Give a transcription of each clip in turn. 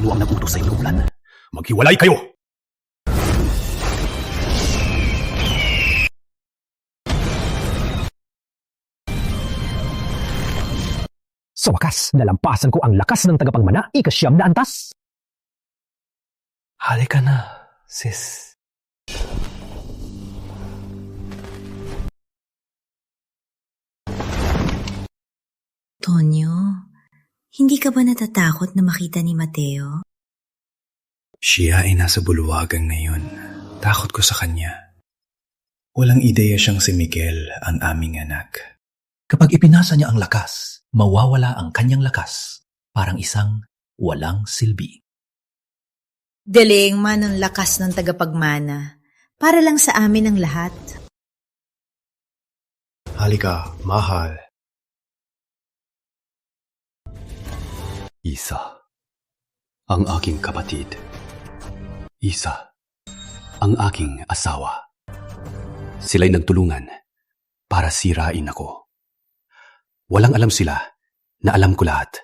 Sino ang nag-utos sa inyo, Ulan? Maghiwalay kayo! Sa wakas, nalampasan ko ang lakas ng tagapagmana, ikasyam na antas. Halika na, sis. Tonyo, hindi ka ba natatakot na makita ni Mateo? Siya ay nasa bulwagan ngayon. Takot ko sa kanya. Walang ideya siyang si Miguel, ang aming anak. Kapag ipinasa niya ang lakas, mawawala ang kanyang lakas, parang isang walang silbi. Galing man ang lakas ng tagapagmana. Para lang sa amin ang lahat. Halika, mahal. Isa, ang aking kapatid. Isa, ang aking asawa. Sila'y nagtulungan para sirain ako. Walang alam sila na alam ko lahat.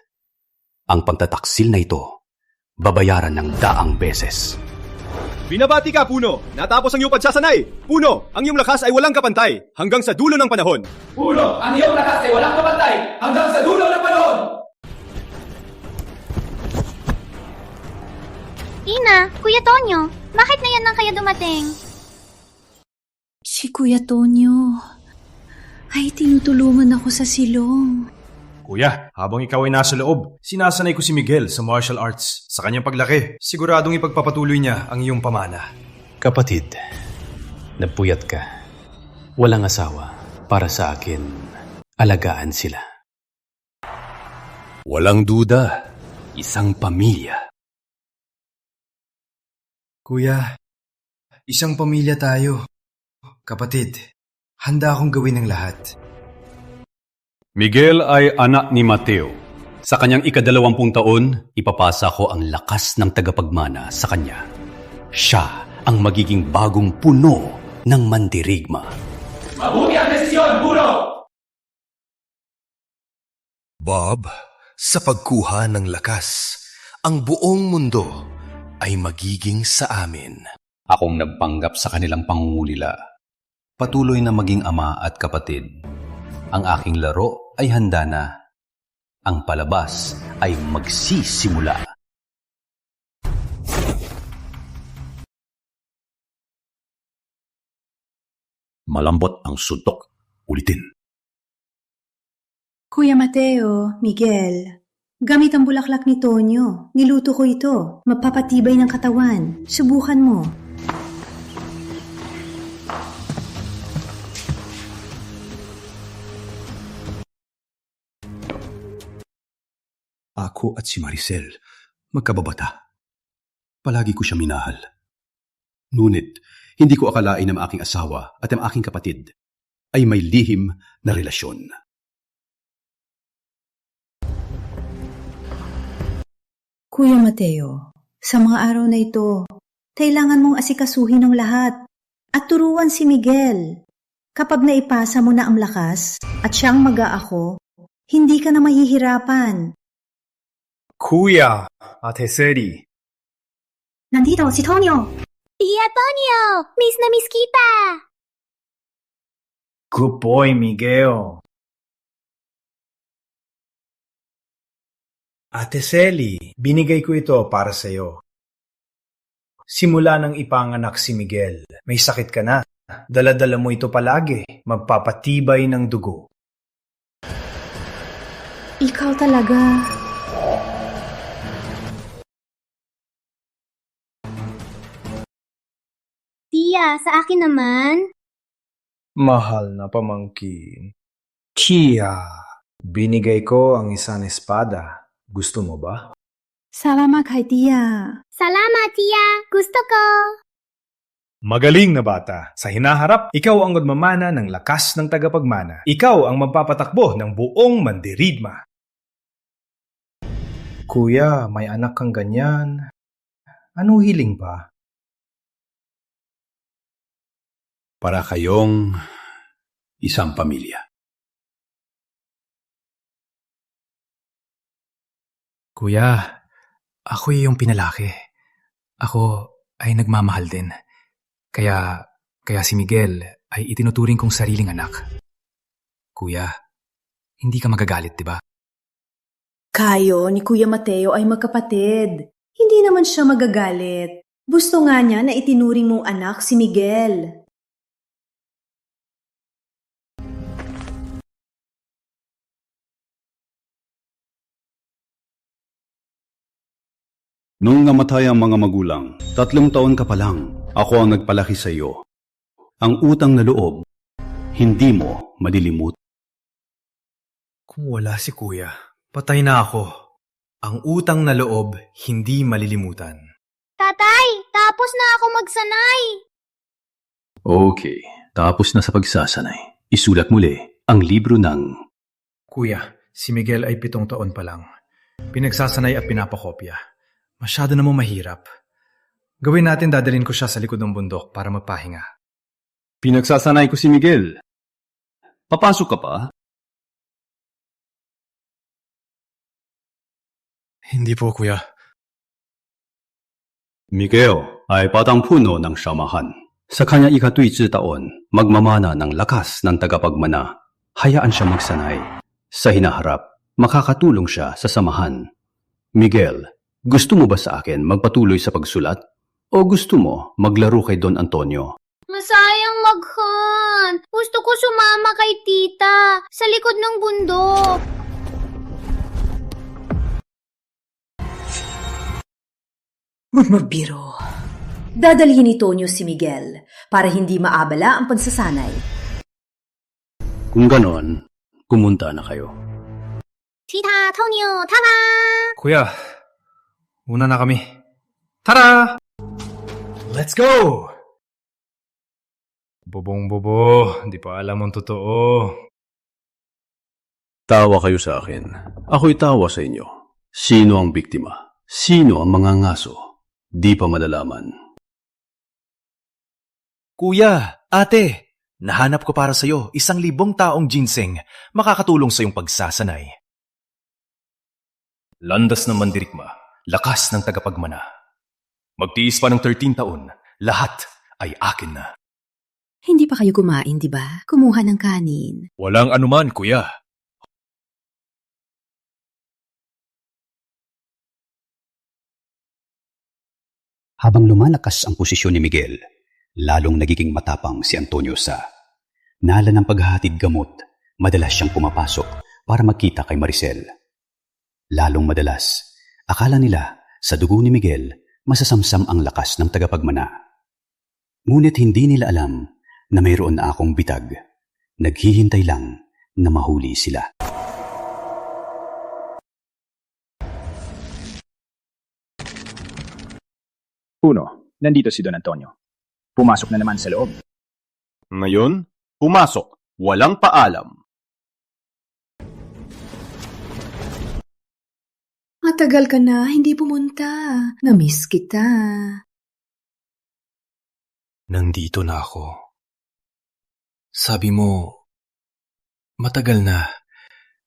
Ang pagtataksil na ito, babayaran ng daang beses. Binabati ka, Puno! Natapos ang iyong pagsasanay! Puno, ang iyong lakas ay walang kapantay hanggang sa dulo ng panahon! Puno, ang iyong lakas ay walang kapantay hanggang sa dulo ng panahon! Ina, Kuya Tonyo, bakit ngayon lang kayo dumating? Si Kuya Tonyo ay tinutulungan ako sa silong. Kuya, habang ikaw ay nasa loob, sinasanay ko si Miguel sa martial arts. Sa kanyang paglaki, siguradong ipagpapatuloy niya ang iyong pamana. Kapatid, napuyat ka. Walang asawa. Para sa akin, alagaan sila. Walang duda, isang pamilya. Kuya, isang pamilya tayo. Kapatid, handa akong gawin ang lahat. Miguel ay anak ni Mateo. Sa kanyang ika-20 taon, ipapasa ko ang lakas ng tagapagmana sa kanya. Siya ang magiging bagong puno ng mandirigma. Mabuti ang desisyon, Puno! Bob, sa pagkuha ng lakas, ang buong mundo ay magiging sa amin. Akong nagpanggap sa kanilang pangungulila. Patuloy na maging ama at kapatid. Ang aking laro ay handa na. Ang palabas ay magsisimula. Malambot ang suntok. Ulitin. Kuya Mateo, Miguel, gamit ang bulaklak ni Tonyo. Niluto ko ito. Mapapatibay ng katawan. Subukan mo. Ako at si Maricel, magkababata. Palagi ko siya minahal. Ngunit, hindi ko akalain na ang aking asawa at ang aking kapatid ay may lihim na relasyon. Kuya Mateo, sa mga araw na ito, kailangan mong asikasuhin ang lahat at turuan si Miguel. Kapag naipasa mo na ang lakas at siyang mag-aako, hindi ka na mahihirapan. Kuya, Ate Seri. Nandito si Tonyo! Tia Tonyo, miss na miss kita! Good boy, Miguel. Ate Sally, binigay ko ito para sa iyo. Simula nang ipanganak si Miguel, may sakit ka na. Dala-dala mo ito palagi, magpapatibay ng dugo. Ikaw talaga. Tia, sa akin naman. Mahal na pamangkin. Tia, binigay ko ang isang espada. Gusto mo ba? Salamat kay Tia. Salamat, Tia. Gusto ko. Magaling na bata. Sa hinaharap, ikaw ang magmamana ng lakas ng tagapagmana. Ikaw ang magpapatakbo ng buong mandirigma. Kuya, may anak kang ganyan. Ano hiling pa? Para kayong isang pamilya. Kuya, Ako yung pinalaki. Ako ay nagmamahal din. Kaya si Miguel ay itinuturing kong sariling anak. Kuya, hindi ka magagalit, di ba? Kayo ni Kuya Mateo ay magkapatid. Hindi naman siya magagalit. Gusto nga niya na itinuring mong anak si Miguel. Nung namatay ang mga magulang, 3 taon ka pa lang, ako ang nagpalaki sa iyo. Ang utang na loob, hindi mo malilimut. Kung wala si Kuya, patay na ako. Ang utang na loob, hindi malilimutan. Tatay, tapos na ako magsanay. Okay, tapos na sa pagsasanay. Isulat muli ang libro ng... Kuya, si Miguel ay 7 taon pa lang. Pinagsasanay at pinapakopya. Masyado namang mahirap. Gawin natin dadalhin ko siya sa likod ng bundok para magpahinga. Pinagsasanay ko si Miguel. Papasok ka pa? Hindi po, Kuya. Miguel ay patang puno ng samahan. Sa kanya 12 taon, magmamana ng lakas ng tagapagmana. Hayaan siya magsanay. Sa hinaharap, makakatulong siya sa samahan. Miguel, gusto mo ba sa akin magpatuloy sa pagsulat? O gusto mo maglaro kay Don Antonio? Masayang maghan. Gusto ko sumama kay tita sa likod ng bundok. Magbiro. Dadalhin ni Tonyo si Miguel para hindi maabala ang pagsasanay. Kung ganon, kumunta na kayo. Tita, Tonyo, tara! Kuya, una na kami. Tara! Let's go! Bobong-bobo, di pa alam ang totoo. Tawa kayo sa akin. Ako'y tawa sa inyo. Sino ang biktima? Sino ang mga ngaso? Di pa malalaman. Kuya, ate, nahanap ko para sa'yo 1,000 taong ginseng makakatulong sa iyong pagsasanay. Landas ng mandirigma, lakas ng tagapagmana. Magtiis pa ng 13 taon, lahat ay akin na. Hindi pa kayo kumain, di ba? Kumuha ng kanin. Walang anuman, kuya. Habang lumalakas ang posisyon ni Miguel, lalong nagiging matapang si Antonio sa nala ng paghahatid gamot. Madalas siyang pumapasok para magkita kay Maricel. Lalong madalas, akala nila sa dugo ni Miguel masasamsam ang lakas ng tagapagmana. Ngunit hindi nila alam na mayroon na akong bitag. Naghihintay lang na mahuli sila. Uno, nandito si Don Antonio. Pumasok na naman sa loob. Ngayon, pumasok. Walang paalam. Matagal ka na, hindi pumunta. Namiss kita. Nandito na ako. Sabi mo, matagal na.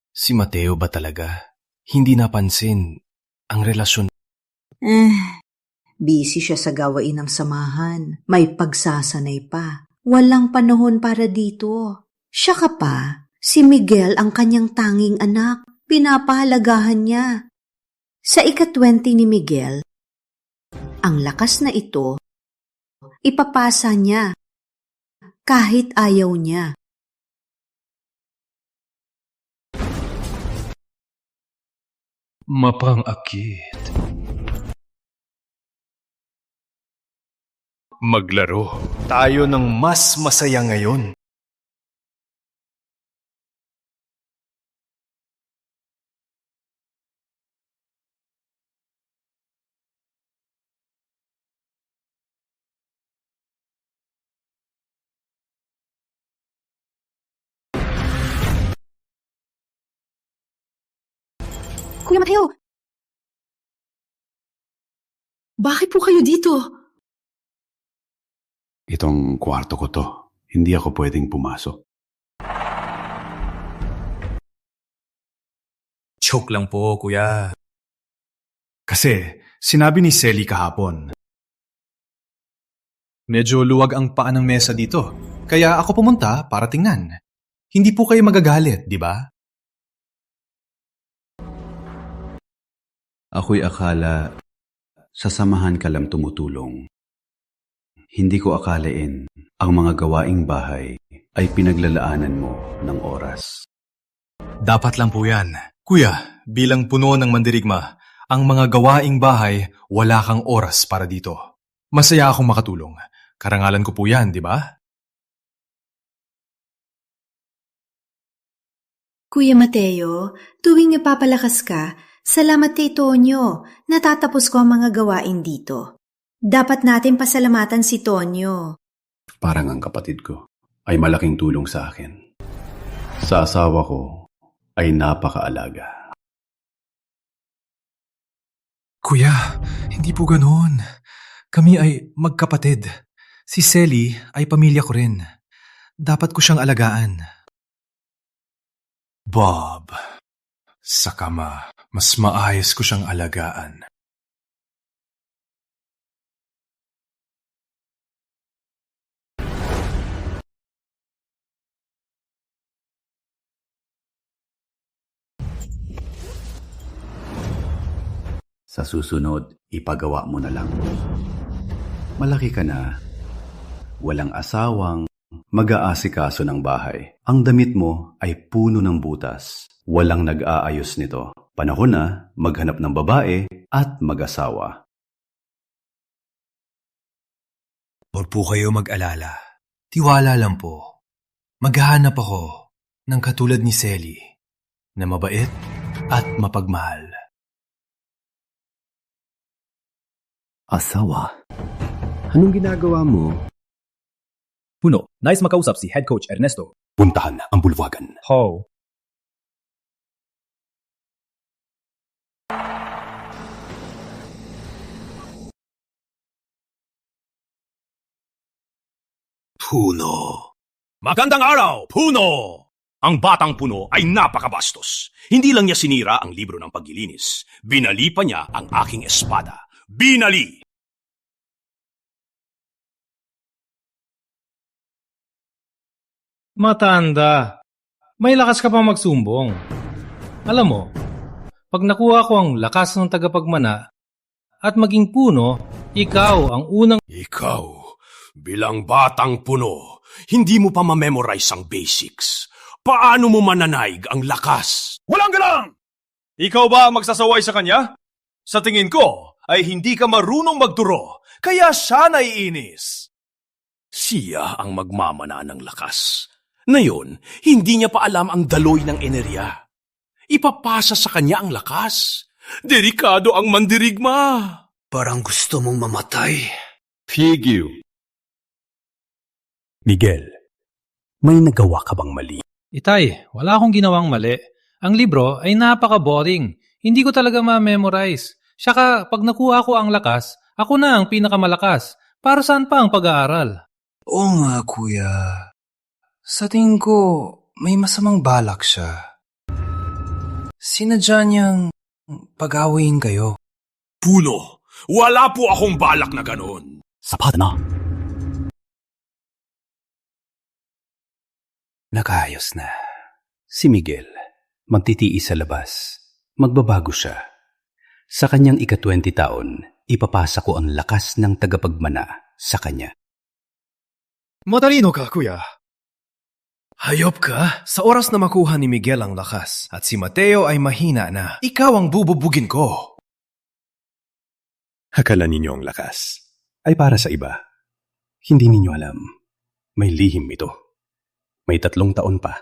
Si Mateo ba talaga? Hindi napansin ang relasyon. Busy siya sa gawain ng samahan. May pagsasanay pa. Walang panahon para dito. Siya ka pa, si Miguel ang kanyang tanging anak. Pinapahalagahan niya. Sa ika-20 ni Miguel, ang lakas na ito, ipapasa niya kahit ayaw niya. Mapang-akit. Maglaro. Tayo ng mas masaya ngayon. Kuya Mateo! Bakit po kayo dito? Itong kwarto ko to. Hindi ako pwedeng pumasok. Joke lang po, kuya. Kasi Sinabi ni Selly kahapon. Medyo luwag ang paa ng mesa dito, kaya ako pumunta para tingnan. Hindi po kayo magagalit, di ba? Ako'y akala sasamahan ka lang tumutulong. Hindi ko akalain ang mga gawaing bahay ay pinaglalaanan mo ng oras. Dapat lang po yan. Kuya, bilang puno ng mandirigma, ang mga gawaing bahay, wala kang oras para dito. Masaya akong makatulong. Karangalan ko po yan, di ba? Kuya Mateo, tuwing napapalakas ka, salamat kay Tonyo. Natatapos ko ang mga gawain dito. Dapat natin pasalamatan si Tonyo. Parang ang kapatid ko ay malaking tulong sa akin. Sa asawa ko ay napakaalaga. Kuya, hindi po ganoon. Kami ay magkapatid. Si Selly ay pamilya ko rin. Dapat ko siyang alagaan. Bob, sa kama, mas maayos ko siyang alagaan. Sa susunod, ipagawa mo na lang. Malaki ka na. Walang asawang mag-aasikaso ng bahay. Ang damit mo ay puno ng butas. Walang nag-aayos nito. Panahon na maghanap ng babae at mag-asawa. Huwag po kayo mag-alala. Tiwala lang po. Maghahanap ako ng katulad ni Selly na mabait at mapagmahal. Asawa? Anong ginagawa mo? Puno, nais makausap si Head Coach Ernesto. Puntahan ang bulwagan. Ho. Puno. Magandang araw, Puno! Ang batang Puno ay napakabastos. Hindi lang niya sinira ang libro ng paglilinis. Binali pa niya ang aking espada. Binali! Matanda, may lakas ka pa magsumbong. Alam mo, pag nakuha ko ang lakas ng tagapagmana at maging Puno, ikaw ang unang... Ikaw, bilang batang Puno, hindi mo pa ma-memorize ang basics. Paano mo mananaig ang lakas? Walang galang! Ikaw ba ang magsasaway sa kanya? Sa tingin ko, ay hindi ka marunong magturo, kaya siya naiinis. Siya ang magmamana ng lakas. Ngayon, hindi niya pa alam ang daloy ng enerhiya. Ipapasa sa kanya ang lakas. Delikado ang mandirigma. Parang gusto mong mamatay. Figyo. Miguel, may nagawa ka bang mali? Itay, wala akong ginawang mali. Ang libro ay napaka-boring. Hindi ko talaga ma-memorize. Saka pag nakuha ko ang lakas, ako na ang pinakamalakas. Para saan pa ang pag-aaral? Oo nga, kuya. Sa tingin ko, may masamang balak siya. Sinadya niyang pag-awayin kayo. Puno, wala po akong balak na ganoon. Sapat na. Nakaayos na. Si Miguel, magtitiis sa labas. Magbabago siya. Sa kanyang ika-20 taon, ipapasa ko ang lakas ng tagapagmana sa kanya. Matalino ka, kuya. Hayop ka? Sa oras na makuha ni Miguel ang lakas at si Mateo ay mahina na, ikaw ang bububugin ko. Akala ninyo ang lakas ay para sa iba. Hindi ninyo alam. May lihim ito. May 3 taon pa.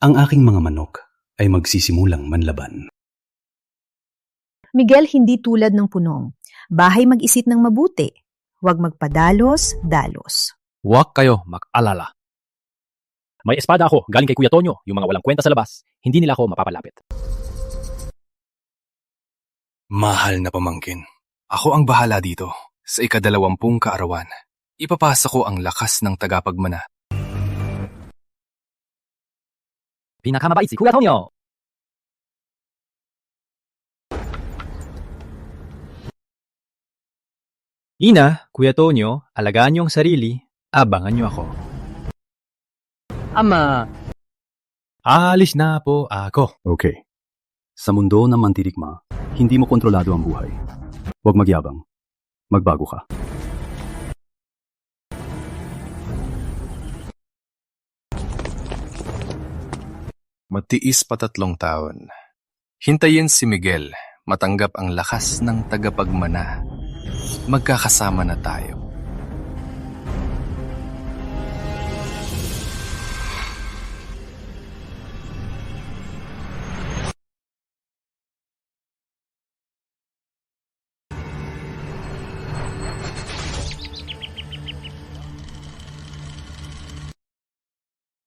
Ang aking mga manok ay magsisimulang manlaban. Miguel, hindi tulad ng Punong. Bahay mag-isip ng mabuti. Huwag magpadalos-dalos. Huwag kayo mag-alala. May espada ako galing kay Kuya Tonyo, yung mga walang kwenta sa labas. Hindi nila ako mapapalapit. Mahal na pamangkin. Ako ang bahala dito. Sa ika-20 kaarawan, ipapasa ko ang lakas ng tagapagmana. Pinakamabait si Kuya Tonyo. Ina, Kuya Tonyo, alagaan niyo ang sarili, abangan niyo ako. Ama, Aalis na po ako. Okay. Sa mundo ng mandirigma, hindi mo kontrolado ang buhay. Huwag magyabang. Magbago ka. Matiis pa 3 taon. Hintayin si Miguel matanggap ang lakas ng tagapagmana. Magkakasama na tayo.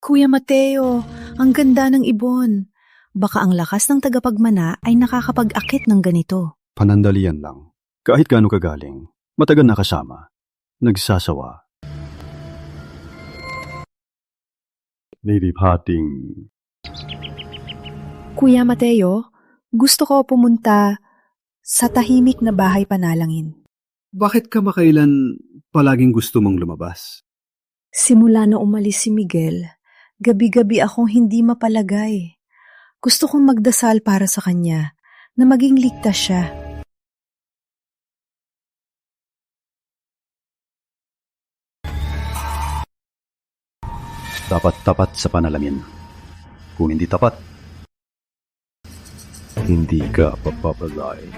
Kuya Mateo, ang ganda ng ibon. Baka ang lakas ng tagapagmana ay nakakapag-akit ng ganito. Panandalian lang. Kahit gaano kagaling, matagal na kasama. Nagsasawa. Lilipating. Kuya Mateo, gusto ko pumunta sa tahimik na bahay panalangin. Bakit ka makailan palaging gusto mong lumabas? Simula na umalis si Miguel, gabi-gabi akong hindi mapalagay. Gusto kong magdasal para sa kanya, na maging ligtas siya. Dapat tapat sa panalamin. Kung hindi tapat, hindi ka papapalay.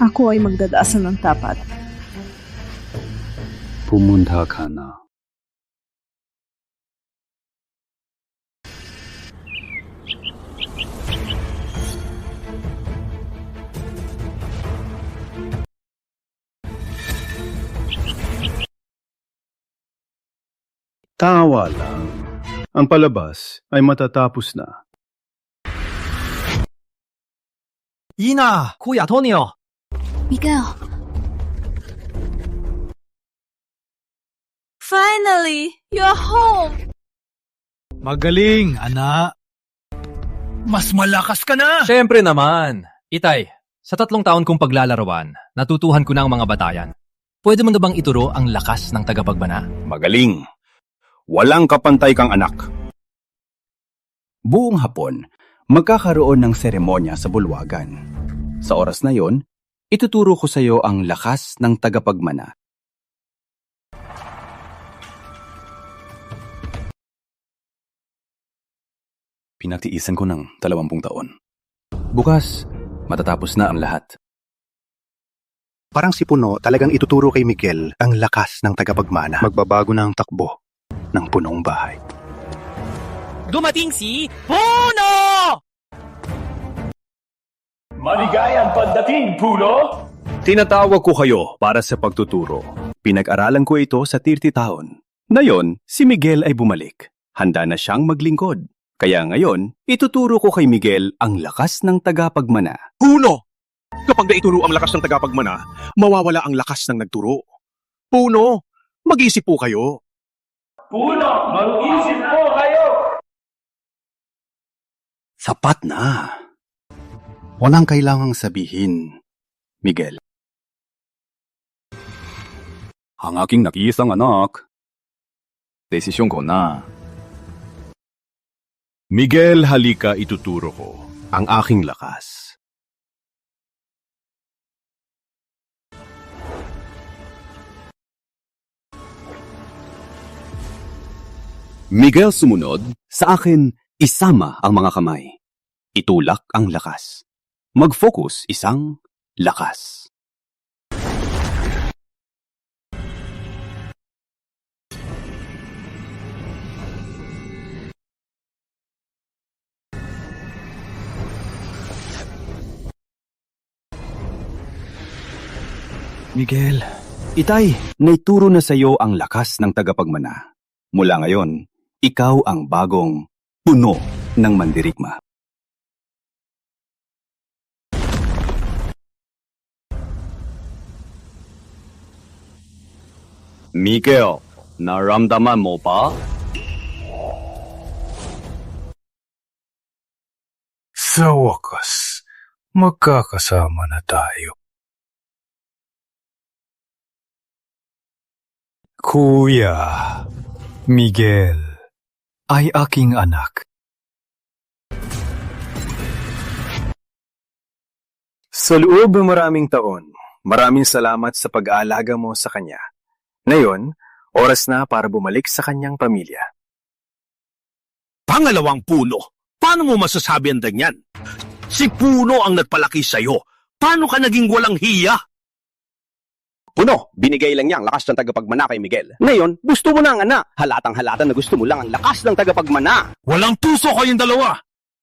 Ako ay magdadasal ng tapat. Pumunta ka na. Tawa lang. Ang palabas ay matatapos na. Ina, Kuya Tonyo. Miguel. Finally, you're home! Magaling, anak. Mas malakas ka na! Siyempre naman. Itay, sa 3 taon kong paglalarawan, natutuhan ko na ang mga batayan. Pwede mo na bang ituro ang lakas ng tagapagmana? Magaling. Walang kapantay kang anak. Buong hapon, magkakaroon ng seremonya sa bulwagan. Sa oras na yon, ituturo ko sa iyo ang lakas ng tagapagmana. Pinagtiisan ko ng 20 taon. Bukas, matatapos na ang lahat. Parang si Puno talagang ituturo kay Miguel ang lakas ng tagapagmana. Magbabago na ang takbo ng punong bahay. Dumating si Puno! Maligayang pagdating, Puno! Tinatawag ko kayo para sa pagtuturo. Pinag-aralan ko ito sa 30 taon. Ngayon, si Miguel ay bumalik. Handa na siyang maglingkod. Kaya ngayon, ituturo ko kay Miguel ang lakas ng tagapagmana. Puno! Kapag naituro ang lakas ng tagapagmana, mawawala ang lakas ng nagturo. Puno, mag-isip po kayo. Puno, mag-isip po kayo! Sapat na. Walang kailangang sabihin, Miguel. Ang aking nakiisang anak. Desisyon ko na. Miguel, halika, ituturo ko Ang aking lakas. Miguel sumunod, sa akin, isama ang mga kamay. Itulak ang lakas. Mag-focus isang lakas. Miguel, Itay, naituro na sa iyo ang lakas ng tagapagmana. Mula ngayon, ikaw ang bagong puno ng mandirigma. Miguel, naramdaman mo ba? Sa wakas, magkakasama na tayo. Kuya, Miguel ay aking anak. Sa loob ng maraming taon, maraming salamat sa pag-aalaga mo sa kanya. Ngayon, oras na para bumalik sa kanyang pamilya. Pangalawang Puno, paano mo masasabi ang ganyan? Si Puno ang nagpalaki sa'yo. Paano ka naging walang hiya? Puno, binigay lang niya ang lakas ng tagapagmana kay Miguel. Ngayon, gusto mo na ang anak. Halatang-halata na gusto mo lang ang lakas ng tagapagmana. Walang puso kayong dalawa.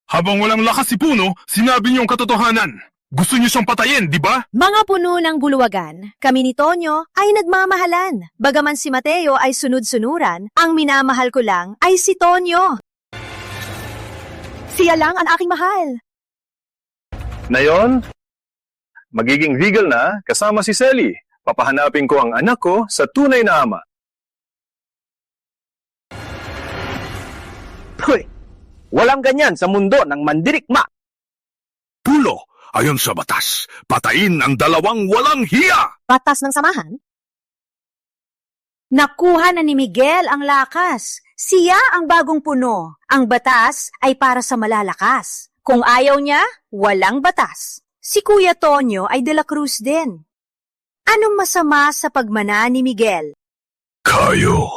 Habang walang lakas si Puno, sinabi niyo ang katotohanan. Gusto niyo siyang patayin, di ba? Mga puno ng buluwagan, kami ni Tonyo ay nagmamahalan. Bagaman si Mateo ay sunod-sunuran, ang minamahal ko lang ay si Tonyo. Siya lang ang aking mahal. Ngayon, magiging legal na kasama si Selly. Papahanapin ko ang anak ko sa tunay na ama. Hoy, walang ganyan sa mundo ng mandirigma. Pulo, ayon sa batas, patayin ang dalawang walang hiya. Batas ng samahan? Nakuha na ni Miguel ang lakas. Siya ang bagong puno. Ang batas ay para sa malalakas. Kung ayaw niya, walang batas. Si Kuya Tonyo ay de la Cruz din. Anong masama sa pagmana ni Miguel? Kayo,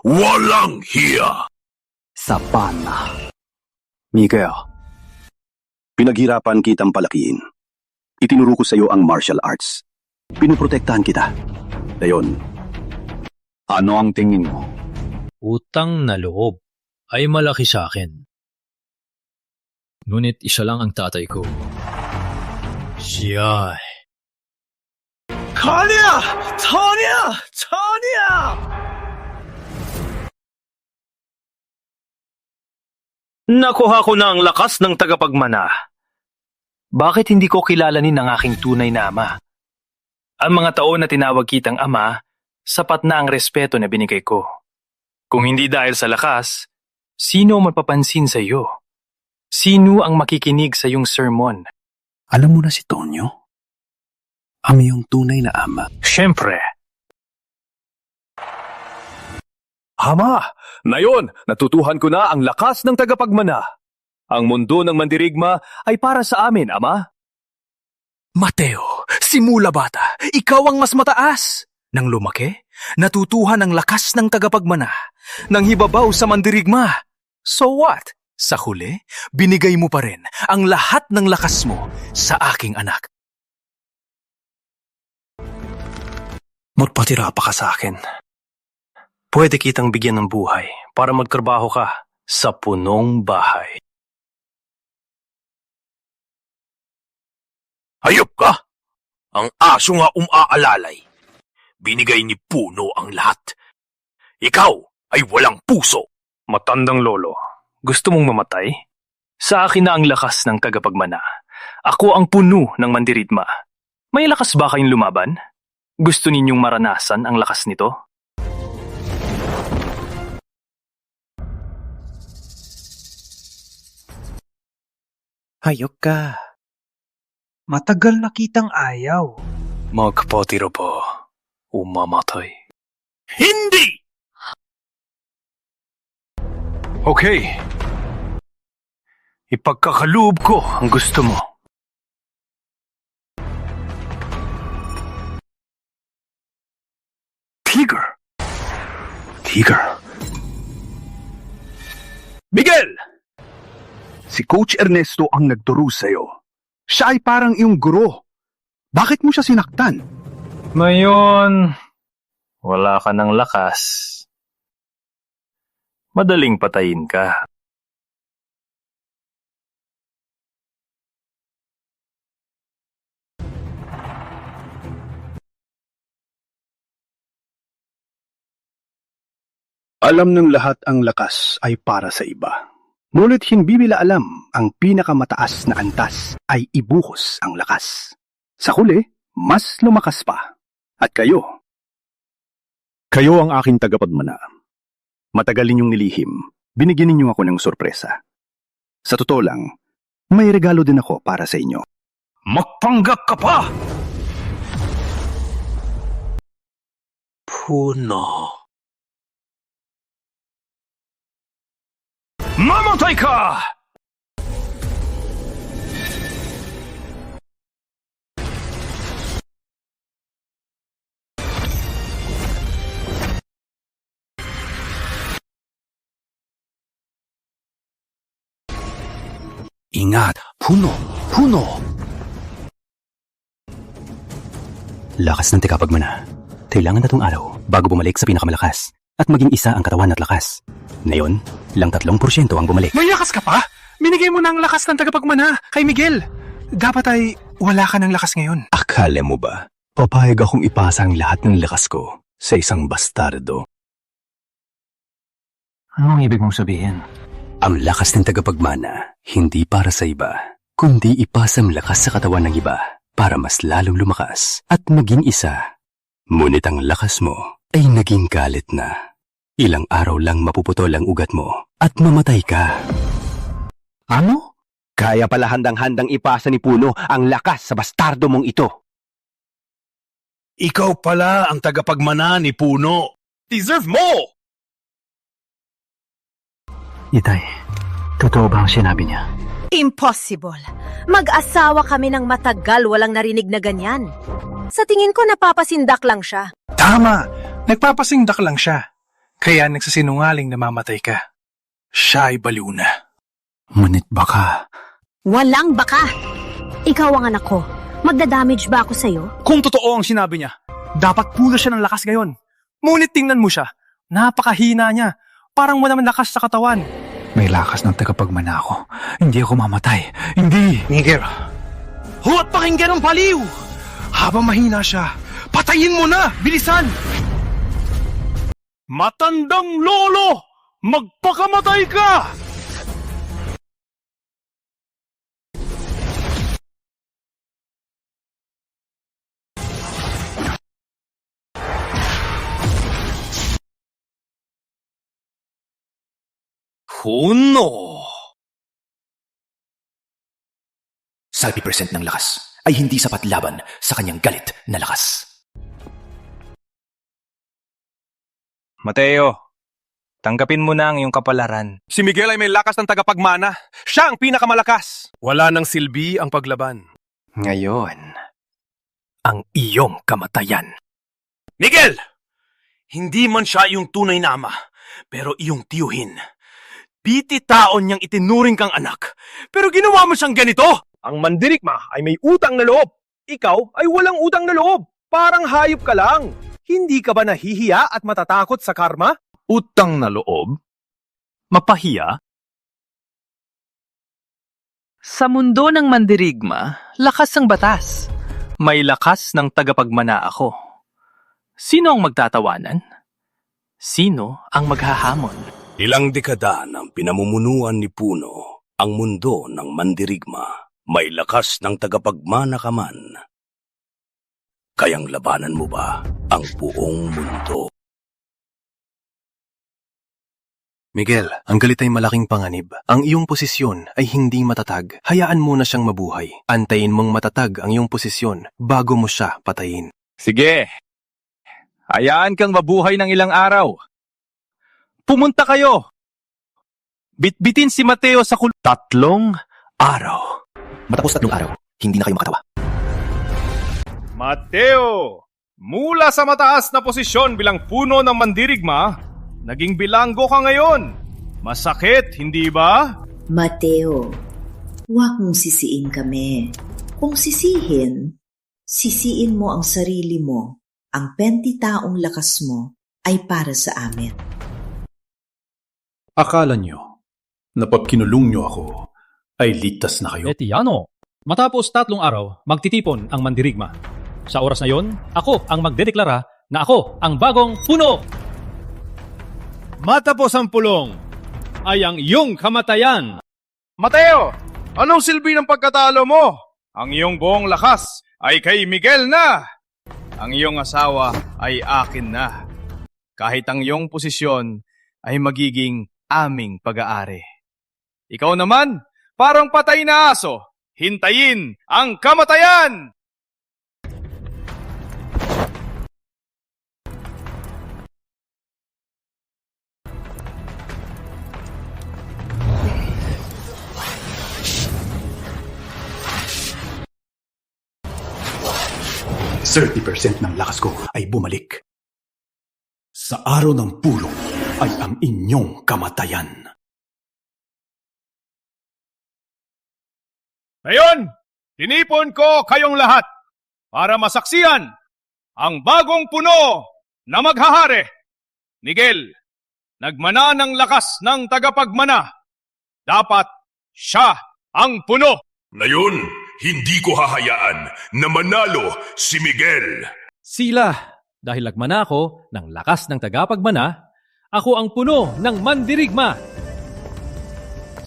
walang hiya. Sapana. Miguel, pinaghirapan kitang palakiin. Itinuro ko sa iyo ang martial arts. Pinuprotektahan kita. Ngayon, ano ang tingin mo? Utang na loob ay malaki sa akin. Ngunit isa lang ang tatay ko. Siya. Tanya! Tanya! Tanya! Nakuha ko na ang lakas ng tagapagmana. Bakit hindi ko kilalanin ang aking tunay na ama? Ang mga taon na tinawag kitang ama, sapat na ang respeto na binigay ko. Kung hindi dahil sa lakas, sino ang mapapansin sa iyo? Sino ang makikinig sa iyong sermon? Alam mo na si Tonyo? Ang iyong tunay na ama. Siyempre. Ama, ngayon, natutuhan ko na ang lakas ng tagapagmana. Ang mundo ng mandirigma ay para sa amin, Ama. Mateo, simula bata, ikaw ang mas mataas. Nang lumaki, natutuhan ang lakas ng tagapagmana. Nang hibabaw sa mandirigma. So what? Sa huli, binigay mo pa rin ang lahat ng lakas mo sa aking anak. Magpatira pa ka sa akin. Pwede kitang bigyan ng buhay para magtrabaho ka sa punong bahay. Hayop ka! Ang aso nga umaalalay. Binigay ni Puno ang lahat. Ikaw ay walang puso. Matandang lolo, gusto mong mamatay? Sa akin na ang lakas ng tagapagmana. Ako ang puno ng mandirigma. May lakas ba kayong lumaban? Gusto ninyong maranasan ang lakas nito? Hayop ka. Matagal na kitang ayaw. Magpatira pa, umamatay. Hindi! Okay. Ipagkakaloob ko ang gusto mo. Tiger. Miguel! Si Coach Ernesto ang nagturo sa'yo. Siya ay parang iyong guro. Bakit mo siya sinaktan? Ngayon, wala ka ng lakas. Madaling patayin ka. Alam ng lahat ang lakas ay para sa iba. Ngunit hindi nila alam ang pinakamataas na antas ay ibuhos ang lakas. Sa huli, mas lumakas pa. At kayo? Kayo ang aking tagapagmana. Matagal ninyong nilihim, binigyan ninyo ako ng sorpresa. Sa totoo lang, May regalo din ako para sa inyo. Magpanggap ka pa! Puno. Mamatay ka! Ingat! Puno! Puno! Lakas ng tikapagmana. Kailangan na tong araw bago bumalik sa pinakamalakas at maging isa ang katawan at lakas. Ngayon, lang 3% ang bumalik. May lakas ka pa? Binigay mo na ang lakas ng tagapagmana kay Miguel. Dapat ay wala ka ng lakas ngayon. Akala mo ba, papayag akong ipasa ang lahat ng lakas ko sa isang bastardo? Anong ibig mong sabihin? Ang lakas ng tagapagmana, hindi para sa iba, kundi ipasang lakas sa katawan ng iba para mas lalong lumakas at maging isa. Ngunit ang lakas mo ay naging galit na. Ilang araw lang mapuputol ang ugat mo at mamatay ka. Ano? Kaya pala handang-handang ipasa ni Puno ang lakas sa bastardo mong ito. Ikaw pala ang tagapagmana ni Puno. Deserve mo! Itay, totoo ba ang sinabi niya? Impossible. Mag-asawa kami ng matagal walang narinig na ganyan. Sa tingin ko napapasindak lang siya. Tama! Nagpapasindak lang siya. Kaya nagsasinungaling na mamatay ka. Siya ay baliw na. Ngunit baka... Walang baka! Ikaw ang anak ko. Magdadamage ba ako sa'yo? Kung totoo ang sinabi niya, dapat puro siya ng lakas ngayon. Ngunit tingnan mo siya. Napakahina niya. Parang wala man lakas sa katawan. May lakas ng tagapagmana ako. Hindi ako mamatay. Hindi! Miguel, huwag pakinggan ang baliw! Habang mahina siya, patayin mo na! Bilisan! Matandang lolo! Magpakamatay ka! Puno! Salpi percent ng lakas ay hindi sapat laban sa kanyang galit na lakas. Mateo, tanggapin mo na ang iyong kapalaran. Si Miguel ay may lakas ng tagapagmana. Siya ang pinakamalakas. Wala nang silbi ang paglaban. Ngayon, ang iyong kamatayan. Miguel! Hindi man siya iyong tunay na ama, pero iyong tiyuhin. Piti taon niyang itinuring kang anak, pero ginawa mo siyang ganito? Ang mandirigma ay may utang na loob. Ikaw ay walang utang na loob. Parang hayop ka lang. Hindi ka ba nahihiya at matatakot sa karma? Utang na loob? Mapahiya? Sa mundo ng mandirigma, lakas ang batas. May lakas ng tagapagmana ako. Sino ang magtatawanan? Sino ang maghahamon? Ilang dekada ng pinamumunuan ni Puno ang mundo ng mandirigma. May lakas ng tagapagmana ka man. Kayang labanan mo ba ang buong mundo? Miguel, ang galit ay malaking panganib. Ang iyong posisyon ay hindi matatag. Hayaan mo na siyang mabuhay. Antayin mong matatag ang iyong posisyon bago mo siya patayin. Sige. Hayaan kang mabuhay ng ilang araw. Pumunta kayo. Bitbitin si Mateo sa 3 araw. Matapos 3 araw, hindi na kayo makatawa. Mateo, mula sa mataas na posisyon bilang puno ng mandirigma, naging bilanggo ka ngayon. Masakit, hindi ba? Mateo, huwag mong sisiin kami. Kung sisihin mo ang sarili mo. Ang 20 taong lakas mo ay para sa amin. Akala nyo na pag kinulong nyo ako, ay ligtas na kayo? Etiano, matapos 3 araw, magtitipon ang mandirigma. Sa oras na yon, ako ang magdedeklara na ako ang bagong puno. Matapos ang pulong, ay ang iyong kamatayan. Mateo, anong silbi ng pagkatalo mo? Ang iyong buong lakas ay kay Miguel na. Ang iyong asawa ay akin na. Kahit ang iyong posisyon ay magiging aming pag-aari. Ikaw naman, Parang patay na aso. Hintayin ang kamatayan! %30 ng lakas ko ay bumalik. Sa araw ng pulong ay ang inyong kamatayan. Ngayon, tinipon ko kayong lahat para masaksiyan ang bagong puno na maghahari. Miguel, nagmana ng lakas ng tagapagmana. Dapat siya ang puno. Ngayon, hindi ko hahayaan na manalo si Miguel. Sila, dahil nagmana ako ng lakas ng tagapagmana, ako ang puno ng mandirigma.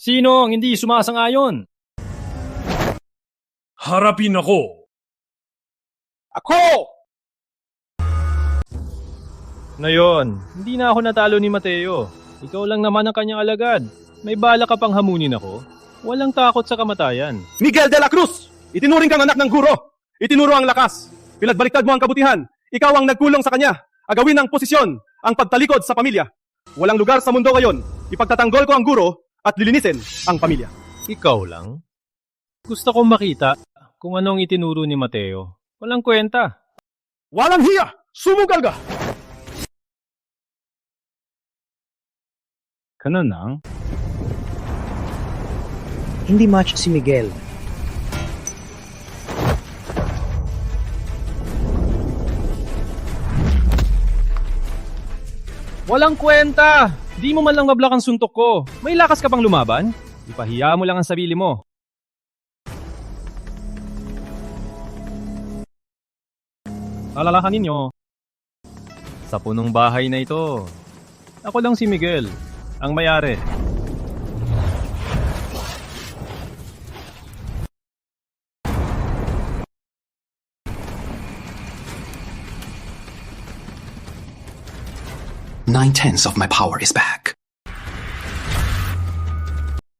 Sino ang hindi sumasang-ayon? Harapin ako. Ako! Ngayon, hindi na ako natalo ni Mateo. Ikaw lang naman ang kanyang alagad. May bala ka pang hamunin ako. Walang takot sa kamatayan. Miguel de la Cruz! Itinuring kang anak ng guro. Itinuro ang lakas. Pinagbaliktad mo ang kabutihan. Ikaw ang nagkulong sa kanya. Agawin ang posisyon, ang pagtalikod sa pamilya. Walang lugar sa mundo ngayon. Ipagtatanggol ko ang guro at lilinisin ang pamilya. Ikaw lang? Gusto kong makita kung anong itinuro ni Mateo. Walang kwenta. Walang hiya! Sumugal ka! Ganun lang? Hindi match si Miguel. Walang kwenta! Di mo man lang mablak ang suntok ko. May lakas ka pang lumaban? Ipahiya mo lang ang sarili mo. Alalahan ninyo, sa punong bahay na ito, ako lang si Miguel, ang may-ari. Nine-tenths of my power is back.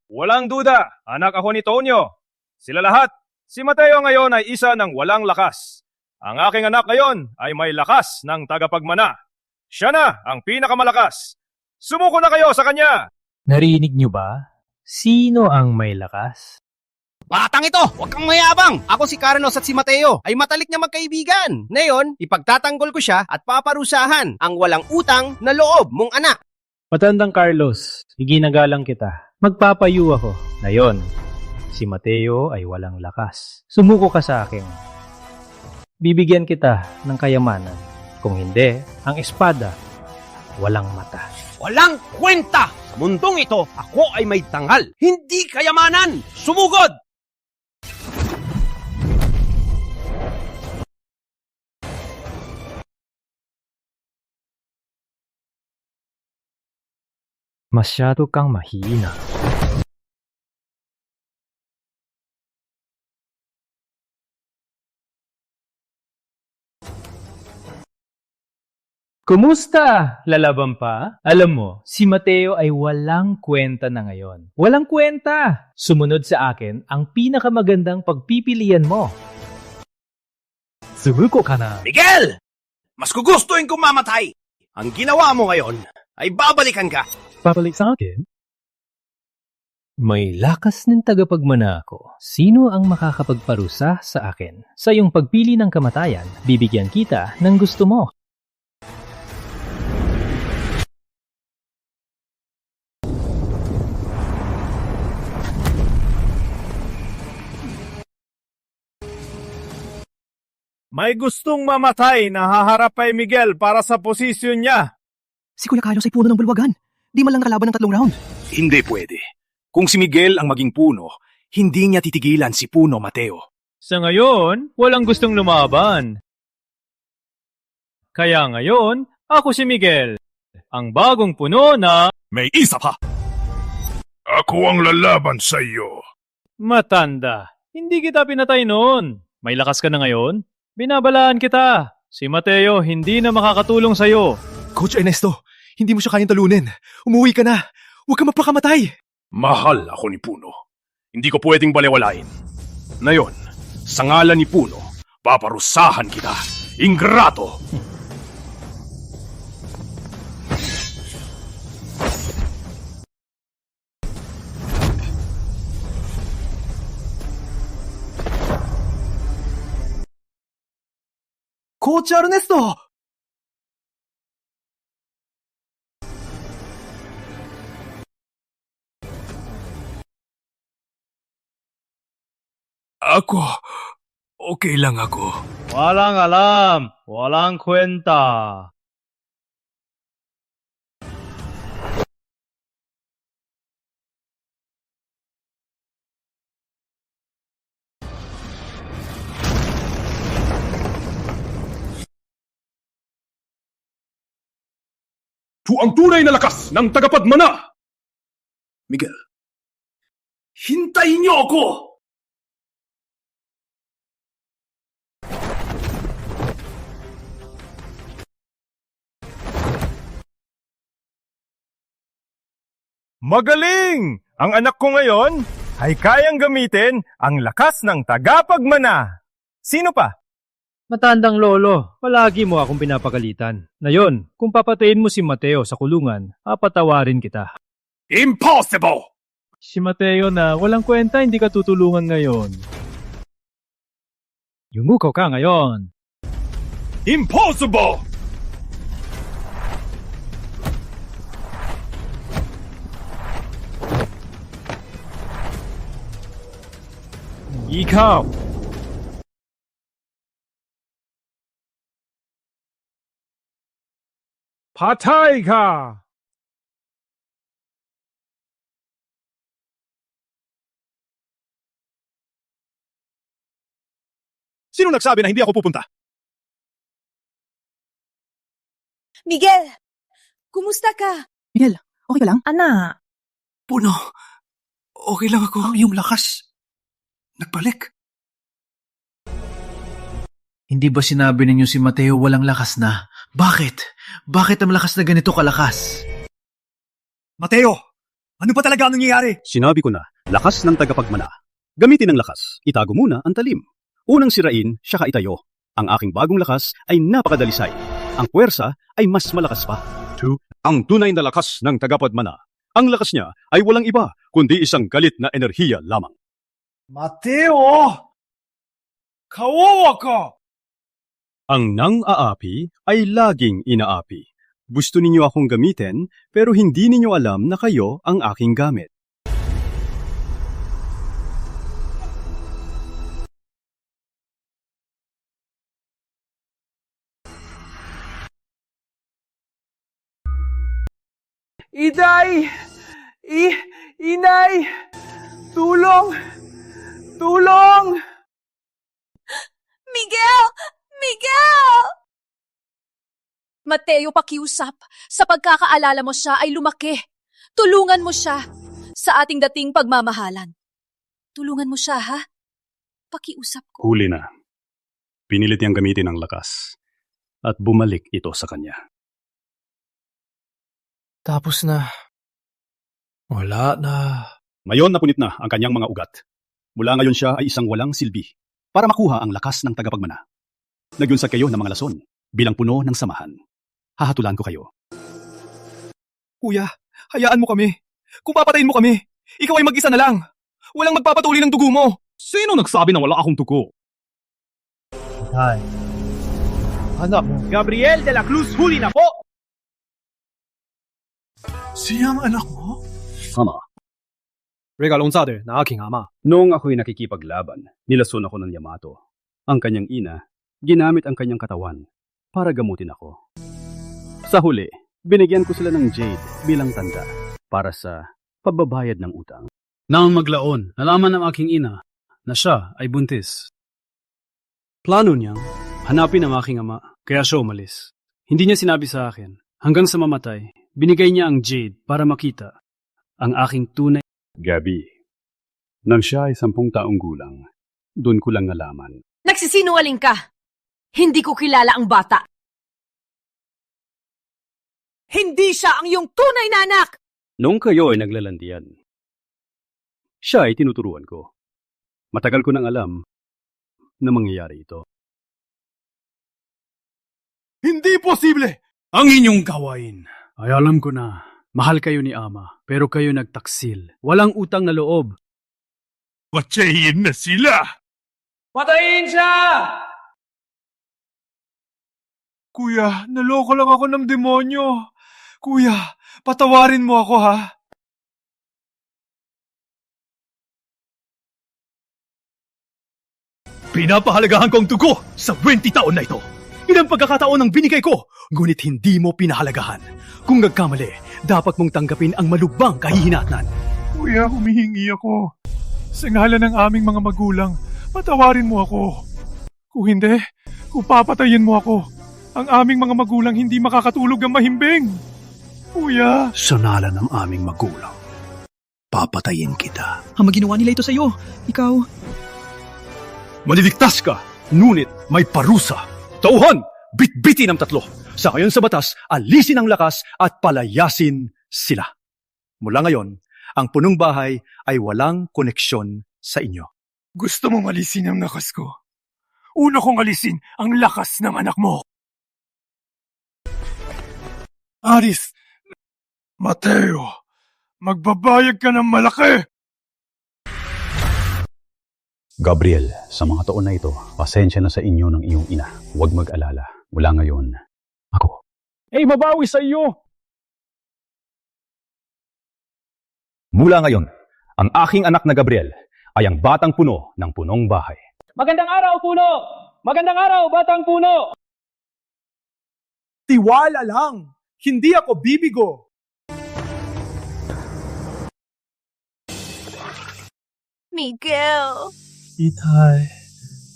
Walang duda, anak ako ni Tonyo. Sila lahat, si Mateo ngayon ay isa ng walang lakas. Ang aking anak ngayon ay may lakas ng tagapagmana. Siya na ang pinakamalakas. Sumuko na kayo sa kanya! Narinig niyo ba? Sino ang may lakas? Batang ito! Huwag kang mayabang! Ako si Carlos at si Mateo ay matalik na magkaibigan. Ngayon, ipagtatanggol ko siya at paparusahan ang walang utang na loob mong anak. Matandang Carlos, iginagalang kita. Magpapayo ako. Ngayon, si Mateo ay walang lakas. Sumuko ka sa akin. Bibigyan kita ng kayamanan. Kung hindi, ang espada, walang mata. Walang kwenta! Sa mundong ito, ako ay may tanghal. Hindi kayamanan! Sumugod! Masyado kang mahina. Kumusta? Lalaban pa? Alam mo, si Mateo ay walang kwenta na ngayon. Walang kwenta! Sumunod sa akin ang pinakamagandang pagpipilian mo. Sumuko ka na. Miguel! Mas gugustuhin kong mamatay. Ang ginawa mo ngayon ay babalikan ka. Babalik sa akin? May lakas ng tagapagmana ako. Sino ang makakapagparusa sa akin? Sa iyong pagpili ng kamatayan, bibigyan kita ng gusto mo. May gustong mamatay na haharap kay Miguel para sa posisyon niya. Si Kuya Carlos ay puno ng bulwagan. Di man lang nakalaban ng 3 round. Hindi pwede. Kung si Miguel ang maging puno, hindi niya titigilan si Puno Mateo. Sa ngayon, walang gustong lumaban. Kaya ngayon, ako si Miguel, ang bagong puno na... May isa pa! Ako ang lalaban sa iyo. Matanda, hindi kita pinatay noon. May lakas ka na ngayon? Binabalaan kita. Si Mateo hindi na makakatulong sa'yo. Coach Ernesto, hindi mo siya kayang talunin. Umuwi ka na. Huwag ka magpakamatay. Mahal ako ni Puno. Hindi ko pwedeng balewalain. Ngayon, sa ngalan ni Puno, paparusahan kita. Ingrato! Coach Ernesto! Ako, okay lang ako. Walang alam, walang kwenta. To ang tunay na lakas ng tagapagmana! Miguel, Hintayin niyo ako! Magaling! Ang anak ko ngayon ay kayang gamitin ang lakas ng tagapagmana. Sino pa? Matandang lolo, palagi mo akong pinapagalitan. Ngayon, kung papatayin mo si Mateo sa kulungan, papatawarin kita. Impossible! Si Mateo na walang kwenta, hindi ka tutulungan ngayon. Yumuko ka ngayon. Impossible! Ikaw! Patay ka! Sino nagsabi na hindi ako pupunta? Miguel! Kumusta ka? Miguel, okay ka lang? Ana, Puno, okay lang ako. Ang iyong lakas. Nagbalik. Hindi ba sinabi ninyo si Mateo walang lakas na? Bakit? Bakit ang lakas na ganito kalakas? Mateo, ano ba talaga ang nangyayari? Sinabi ko na, lakas ng tagapagmana. Gamitin ang lakas, itago muna ang talim. Unang sirain, siyaka itayo. Ang aking bagong lakas ay napakadalisay. Ang puwersa ay mas malakas pa. 2. Ang tunay na lakas ng tagapagmana. Ang lakas niya ay walang iba, kundi isang galit na enerhiya lamang. Mateo! Kawawa ka! Ang nang-aapi ay laging inaapi. Gusto ninyo akong gamitin, pero hindi ninyo alam na kayo ang aking gamit. Iday! Inay! Tulong! Tulong! Miguel! Miguel! Mateo, pakiusap. Sa pagkakaalala mo siya ay lumaki. Tulungan mo siya sa ating dating pagmamahalan. Tulungan mo siya, ha? Pakiusap ko. Huli na. Pinilit niyang gamitin ang lakas. At bumalik ito sa kanya. Tapos na. Wala na. Ngayon napunit na ang kanyang mga ugat. Mula ngayon siya ay isang walang silbi para makuha ang lakas ng tagapagmana. Nagyunsad kayo ng mga lason bilang puno ng samahan. Hahatulan ko kayo. Kuya, hayaan mo kami. Kung papatayin mo kami, ikaw ay mag-isa na lang. Walang magpapatuli ng dugo mo. Sino nagsabi na wala akong dugo? Ay. Anak mo. Gabriel de la Cruz, huli na po! Siya ang anak mo? Ama. Regalonsade na aking ama. Noong ako'y nakikipaglaban, nilason ako ng Yamato. Ang kanyang ina, ginamit ang kanyang katawan para gamutin ako. Sa huli, binigyan ko sila ng jade bilang tanda para sa pagbabayad ng utang. Nang maglaon, nalaman ng aking ina na siya ay buntis. Plano niyang hanapin ang aking ama, kaya siya umalis. Hindi niya sinabi sa akin, hanggang sa mamatay, binigay niya ang jade para makita ang aking tunay. Gabi, nang siya ay 10 taong gulang, doon ko lang nalaman. Nagsisinungaling ka! Hindi ko kilala ang bata. Hindi siya ang iyong tunay na anak! Noong kayo ay naglalandian, Siya ay tinuturuan ko. Matagal ko nang alam na mangyayari ito. Hindi posible! Ang inyong gawain. Ay alam ko na, mahal kayo ni Ama, pero kayo nagtaksil. Walang utang na loob. Patsayin na sila! Patayin siya! Kuya, naloko lang ako ng demonyo. Kuya, patawarin mo ako ha. Pinapahalagahan ko ang dugo sa 20 taon na ito. Ilang pagkakataon ang binigay ko, ngunit hindi mo pinahalagahan. Kung nagkamali, dapat mong tanggapin ang malubhang kahihinatnan. Kuya, humihingi ako. Sa ngalan ng aming mga magulang, patawarin mo ako. Kung hindi, kung papatayin mo ako, ang aming mga magulang hindi makakatulog ng mahimbing. Kuya. Sa ngalan ng aming magulang, papatayin kita. Ang ginawa nila ito sa iyo. Ikaw... Maliligtas ka, ngunit may parusa. Tauhan, bitbitin ang tatlo. Sa ngayon sa batas, alisin ang lakas at palayasin sila. Mula ngayon, ang punong bahay ay walang koneksyon sa inyo. Gusto mong alisin ang lakas ko? Una kong alisin ang lakas ng anak mo. Aris, Mateo, magbabayag ka ng malaki. Gabriel, sa mga taon na ito, pasensya na sa inyo ng iyong ina. Huwag mag-alala. Mula ngayon, ako. Mabawi sa iyo! Mula ngayon, ang aking anak na Gabriel ay ang batang puno ng punong bahay. Magandang araw, puno! Magandang araw, batang puno! Tiwala lang! Hindi ako bibigo! Miguel! Itay,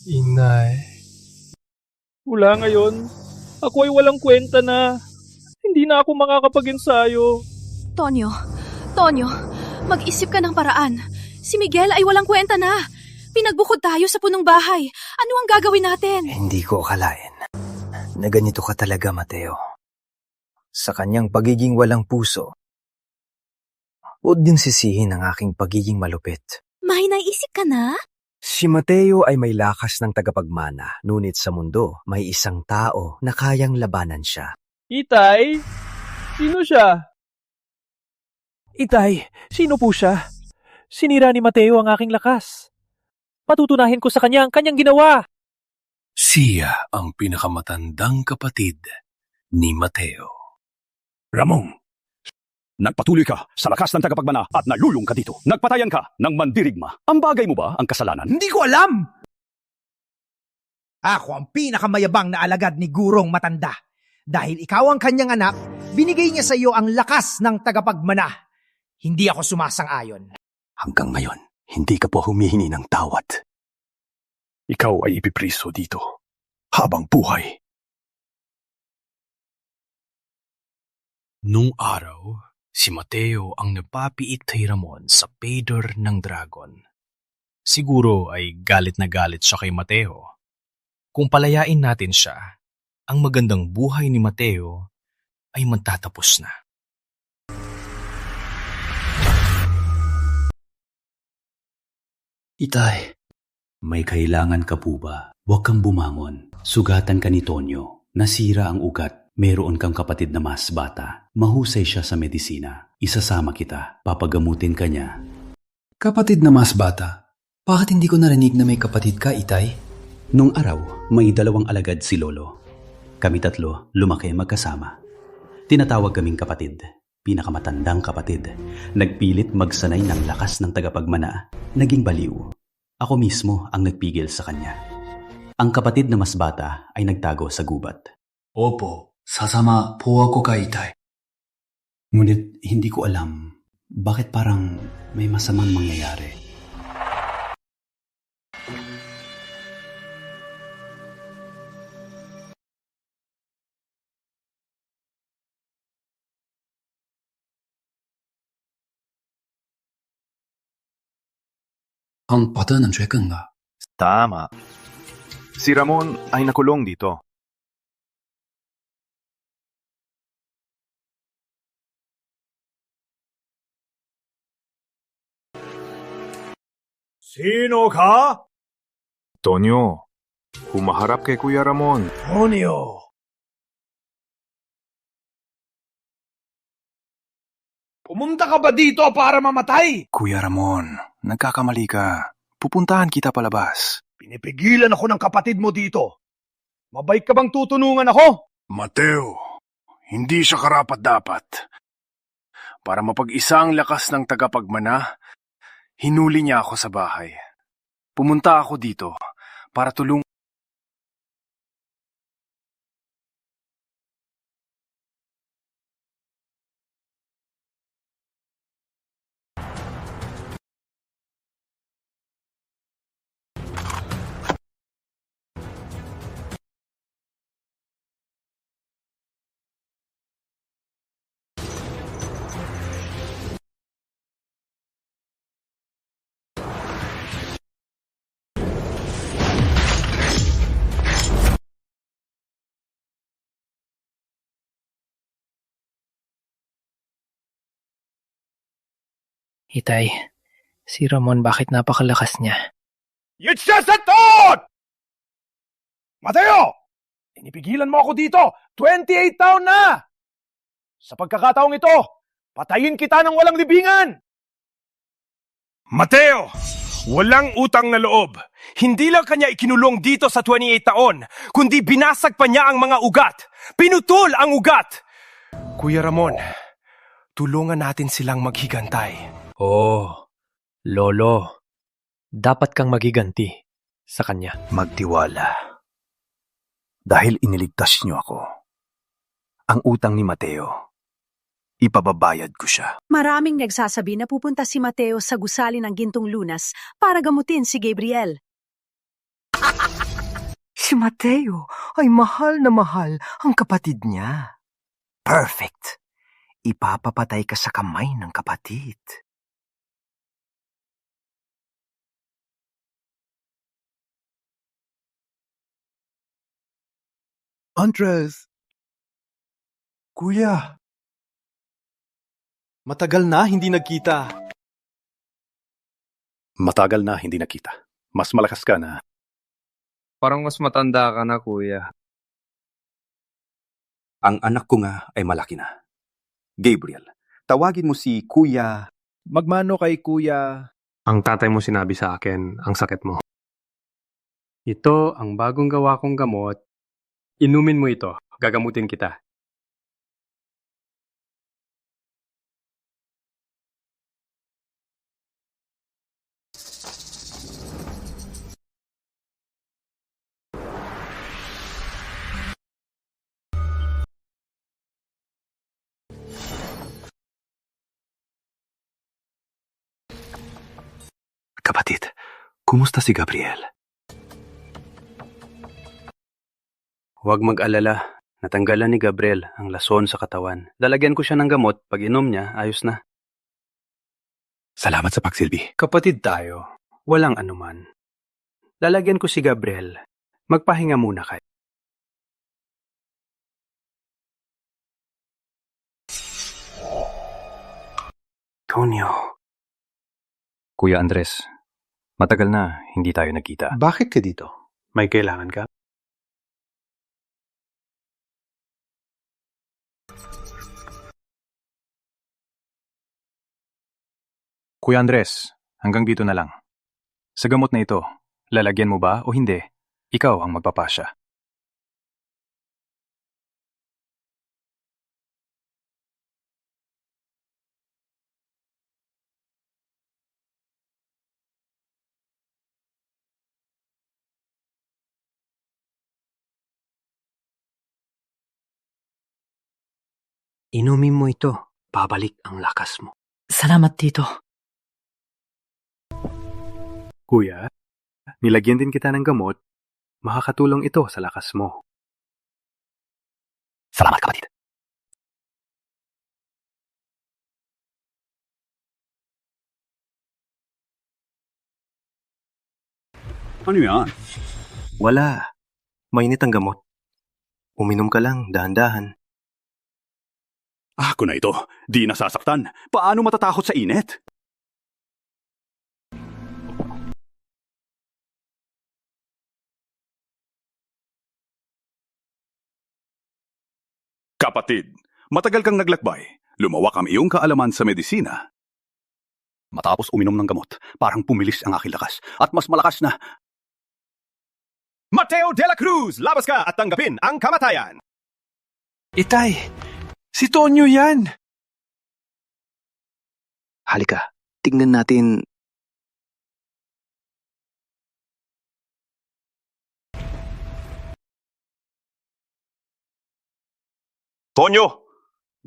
inay. Mula ngayon, ako ay walang kwenta na. Hindi na ako makakapag-ensayo. Tonyo, mag-isip ka ng paraan. Si Miguel ay walang kwenta na. Pinagbukod tayo sa punong bahay. Ano ang gagawin natin? Hindi ko akalain na ganito ka talaga, Mateo. Sa kanyang pagiging walang puso, huwag din sisihin ang aking pagiging malupit. May naisip ka na? Si Mateo ay may lakas ng tagapagmana, ngunit sa mundo may isang tao na kayang labanan siya. Itay? Sino siya? Itay, sino po siya? Sinira ni Mateo ang aking lakas. Patutunahin ko sa kanya ang kanyang ginawa. Siya ang pinakamatandang kapatid ni Mateo. Ramon, nagpatuloy ka sa lakas ng tagapagmana at nalulong ka dito. Nagpatayan ka ng mandirigma. Ang bagay mo ba ang kasalanan? Hindi ko alam! Ako ang pinakamayabang na alagad ni Gurong Matanda. Dahil ikaw ang kanyang anak, binigay niya sa iyo ang lakas ng tagapagmana. Hindi ako sumasang-ayon. Hanggang ngayon, hindi ka po humihingi ng tawad. Ikaw ay ipipriso dito habang buhay. Nung araw, si Mateo ang napapiit kay Ramon sa pader ng dragon. Siguro ay galit na galit siya kay Mateo. Kung palayain natin siya, ang magandang buhay ni Mateo ay magtatapos na. Itay, may kailangan ka po ba? Huwag kang bumangon. Sugatan ka ni Tonyo. Nasira ang ugat. Meron kang kapatid na mas bata. Mahusay siya sa medisina. Isasama kita. Papagamutin ka niya. Kapatid na mas bata? Bakit hindi ko narinig na may kapatid ka, Itay? Nung araw, may 2 alagad si Lolo. Kami 3 lumaki magkasama. Tinatawag kaming kapatid. Pinakamatandang kapatid. Nagpilit magsanay ng lakas ng tagapagmana. Naging baliw. Ako mismo ang nagpigil sa kanya. Ang kapatid na mas bata ay nagtago sa gubat. Opo, sasama po ako kay Itay. Ngunit hindi ko alam bakit parang may masamang mangyayari. Ang pata ng Dragon nga. Tama. Si Ramon ay nakulong dito. Sino ka? Tonyo, humaharap kay Kuya Ramon. Tonyo. Pumunta ka ba dito para mamatay? Kuya Ramon, nagkakamali ka. Pupuntahan kita palabas. Pinipigilan ako ng kapatid mo dito. Mabait ka bang tutulungan ako? Mateo, hindi siya karapat-dapat. Para mapag-isa ang lakas ng tagapagmana, hinuli niya ako sa bahay. Pumunta ako dito para tulungan. Itay, si Ramon bakit napakalakas niya? Yitsasatot! Mateo! Pinipigilan mo ako dito! 28 taon na! Sa pagkakataong ito, patayin kita ng walang libingan! Mateo, walang utang na loob. Hindi lang kanya ikinulong dito sa 28 taon, kundi binasag pa niya ang mga ugat. Pinutol ang ugat. Kuya Ramon, tulungan natin silang maghigantay. Oh, Lolo, dapat kang magiganti sa kanya. Magtiwala. Dahil iniligtas niyo ako. Ang utang ni Mateo, ipababayad ko siya. Maraming nagsasabi na pupunta si Mateo sa gusali ng Gintong Lunas para gamutin si Gabriel. Si Mateo ay mahal na mahal ang kapatid niya. Perfect. Ipapapatay ka sa kamay ng kapatid. Andres! Kuya! Matagal na hindi nagkita. Matagal na hindi nakita. Mas malakas ka na. Parang mas matanda ka na, kuya. Ang anak ko nga ay malaki na. Gabriel, tawagin mo si Kuya... Magmano kay kuya. Ang tatay mo sinabi sa akin, ang sakit mo. Ito ang bagong gawa kong gamot. Inumin mo ito. Gagamutin kita. Kapatid, kumusta si Gabriel? Huwag mag-alala. Natanggalan ni Gabriel ang lason sa katawan. Lalagyan ko siya ng gamot. Pag inom niya, ayos na. Salamat sa pagsilbi. Kapatid tayo. Walang anuman. Lalagyan ko si Gabriel. Magpahinga muna kayo. Tonyo. Kuya Andres, matagal na hindi tayo nagkita. Bakit ka dito? May kailangan ka? Kuya Andres, hanggang dito na lang. Sa gamot na ito, lalagyan mo ba o hindi? Ikaw ang magpapasya. Inumin mo ito. Babalik ang lakas mo. Salamat, Tito. Kuya, nilagyan din kita ng gamot. Makakatulong ito sa lakas mo. Salamat, kapatid. Ano yan? Wala. Mainit ang gamot. Uminom ka lang, dahan-dahan. Ako na ito. Di nasasaktan. Paano matatakot sa init? Kapatid, matagal kang naglakbay. Lumawak ang iyong kaalaman sa medisina. Matapos uminom ng gamot, parang pumilis ang aking lakas at mas malakas na. Mateo de la Cruz, labas ka at tanggapin ang kamatayan! Itay, si Tonyo yan! Halika, tignan natin. Tonyo!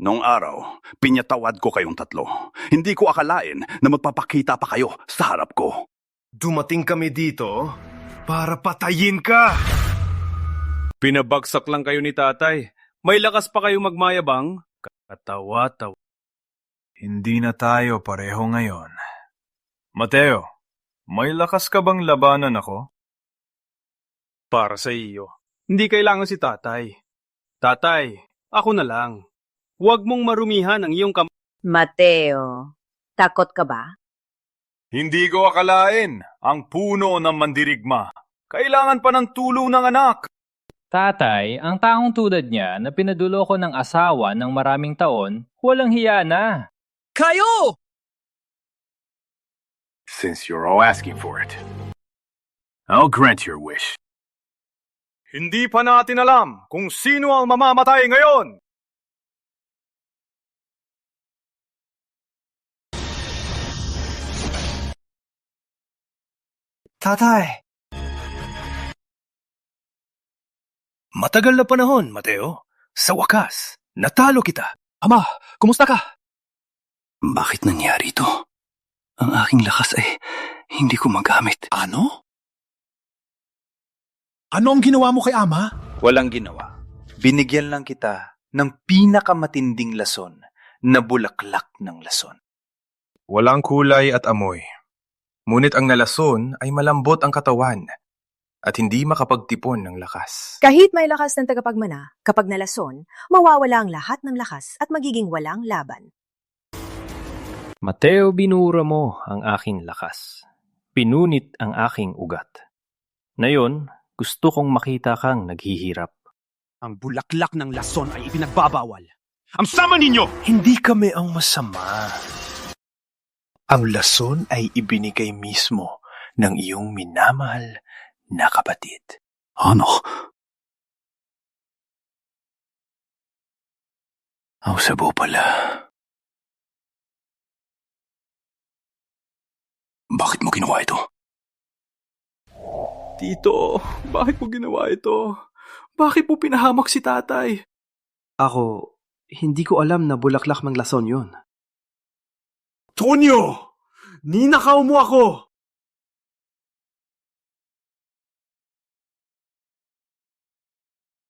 Noong araw, pinyatawad ko kayong tatlo. Hindi ko akalain na magpapakita pa kayo sa harap ko. Dumating kami dito para patayin ka! Pinabagsak lang kayo ni tatay. May lakas pa kayo magmayabang? Katawa-tawa. Hindi na tayo pareho ngayon. Mateo, may lakas ka bang labanan ako? Para sa iyo. Hindi kailangan si tatay. Tatay, ako na lang. Huwag mong marumihan ang iyong Mateo, takot ka ba? Hindi ko akalain ang puno ng mandirigma. Kailangan pa ng tulong ng anak. Tatay, ang taong tulad niya na pinaduloko ng asawa ng maraming taon, walang hiya na. Kayo! Since you're all asking for it, I'll grant your wish. Hindi pa natin alam kung sino ang mamamatay ngayon. Tatay! Matagal na panahon, Mateo. Sa wakas, natalo kita. Ama, kumusta ka? Bakit nangyari ito? Ang aking lakas ay hindi ko magamit. Ano? Ano ang ginawa mo kay Ama? Walang ginawa. Binigyan lang kita ng pinakamatinding lason na bulaklak ng lason. Walang kulay at amoy. Ngunit ang nalason ay malambot ang katawan at hindi makapagtipon ng lakas. Kahit may lakas ng tagapagmana, kapag nalason, mawawala ang lahat ng lakas at magiging walang laban. Mateo, binura mo ang aking lakas. Pinunit ang aking ugat. Ngayon, gusto kong makita kang naghihirap. Ang bulaklak ng lason ay ipinagbabawal. Ang sama ninyo! Hindi kami ang masama. Ang lason ay ibinigay mismo ng iyong minamahal na kapatid. Ano? Ang sabo pala. Bakit mo ginawa ito? Tito, bakit mo ginawa ito? Bakit mo pinahamak si tatay? Ako, hindi ko alam na bulaklak ng lason yun. Tonyo! Ninakaw mo ako!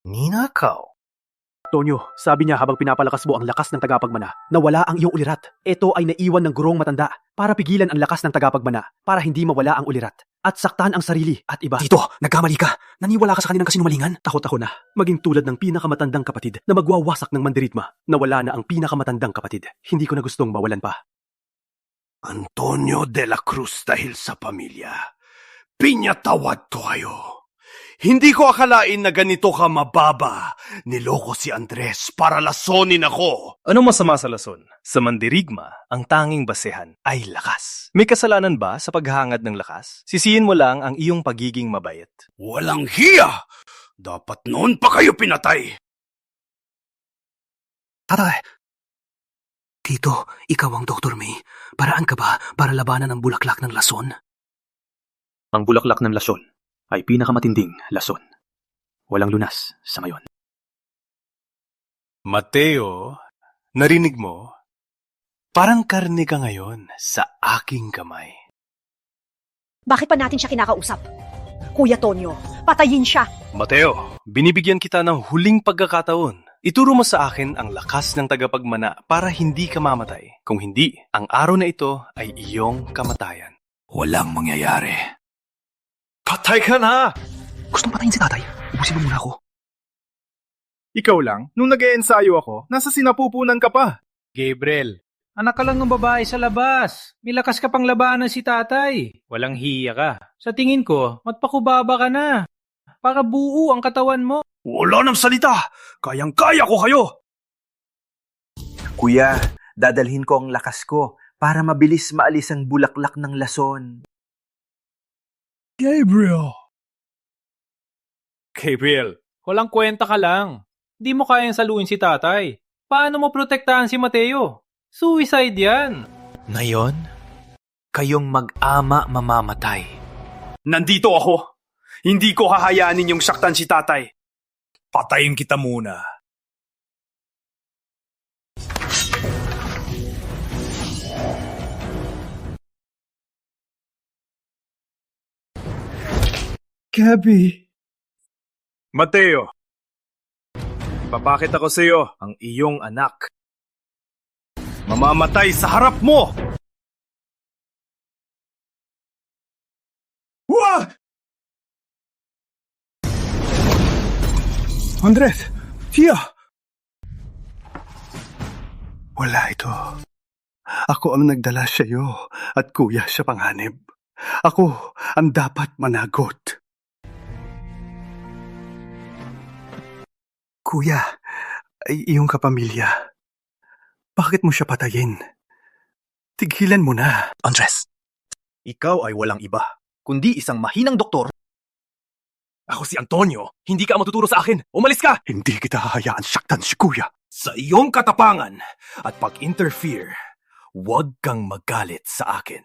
Ninakaw? Tonyo, sabi niya habang pinapalakas mo ang lakas ng tagapagmana na wala ang iyong ulirat. Ito ay naiwan ng gurong matanda para pigilan ang lakas ng tagapagmana para hindi mawala ang ulirat at saktan ang sarili at iba. Tito, nagkamali ka. Naniwala ka sa kaninang kasinungalingan. Takot ako na maging tulad ng pinakamatandang kapatid na magwawasak ng mandiritma na wala na ang pinakamatandang kapatid. Hindi ko na gustong mawalan pa. Antonio de la Cruz dahil sa pamilya. Pinyatawad ko kayo. Hindi ko akalain na ganito ka mababa. Niloko si Andres para lasonin ako. Anong masama sa lason? Sa mandirigma, ang tanging basehan ay lakas. May kasalanan ba sa paghangad ng lakas? Sisihin mo lang ang iyong pagiging mabait. Walang hiya! Dapat noon pa kayo pinatay. Tatay! Tito, ikaw ang Dr. May. Paraan ka ba para labanan ang bulaklak ng lason? Ang bulaklak ng lason ay pinakamatinding lason. Walang lunas sa ngayon. Mateo, narinig mo? Parang karne ka ngayon sa aking kamay. Bakit pa natin siya kinakausap? Kuya Tonyo, patayin siya! Mateo, binibigyan kita ng huling pagkakataon. Ituro mo sa akin ang lakas ng tagapagmana para hindi ka mamatay. Kung hindi, ang araw na ito ay iyong kamatayan. Walang mangyayari. Patay ka na! Gustong patayin si tatay? Ubusin mo muna ako. Ikaw lang, nung nag-e-ensayo ako, nasa sinapupunan ka pa. Gabriel, anak ka lang ng babae sa labas. May lakas ka pang labanan si tatay. Walang hiya ka. Sa tingin ko, magpakubaba ka na. Para buo ang katawan mo. Wala nang salita! Kayang-kaya ko kayo! Kuya, dadalhin ko ang lakas ko para mabilis maalis ang bulaklak ng lason. Gabriel! Gabriel, walang kwenta ka lang. Di mo kayang saluin si tatay. Paano mo protektahan si Mateo? Suicide yan. Ngayon, kayong mag-ama mamamatay. Nandito ako. Hindi ko hahayaanin yung saktan si tatay. Patayin kita muna. Gabby! Mateo, papakita ko sa iyo ang iyong anak. Mamamatay sa harap mo! Wah! Andres! Tia! Wala ito. Ako ang nagdala sa iyo at kuya sa panganib. Ako ang dapat managot. Kuya, ay iyong kapamilya. Bakit mo siya patayin? Tigilan mo na. Andres, ikaw ay walang iba, kundi isang mahinang doktor. Ako si Antonio. Hindi ka matuturo sa akin. Umalis ka! Hindi kita hahayaan saktan si kuya. Sa iyong katapangan at pag-interfere, huwag kang magalit sa akin.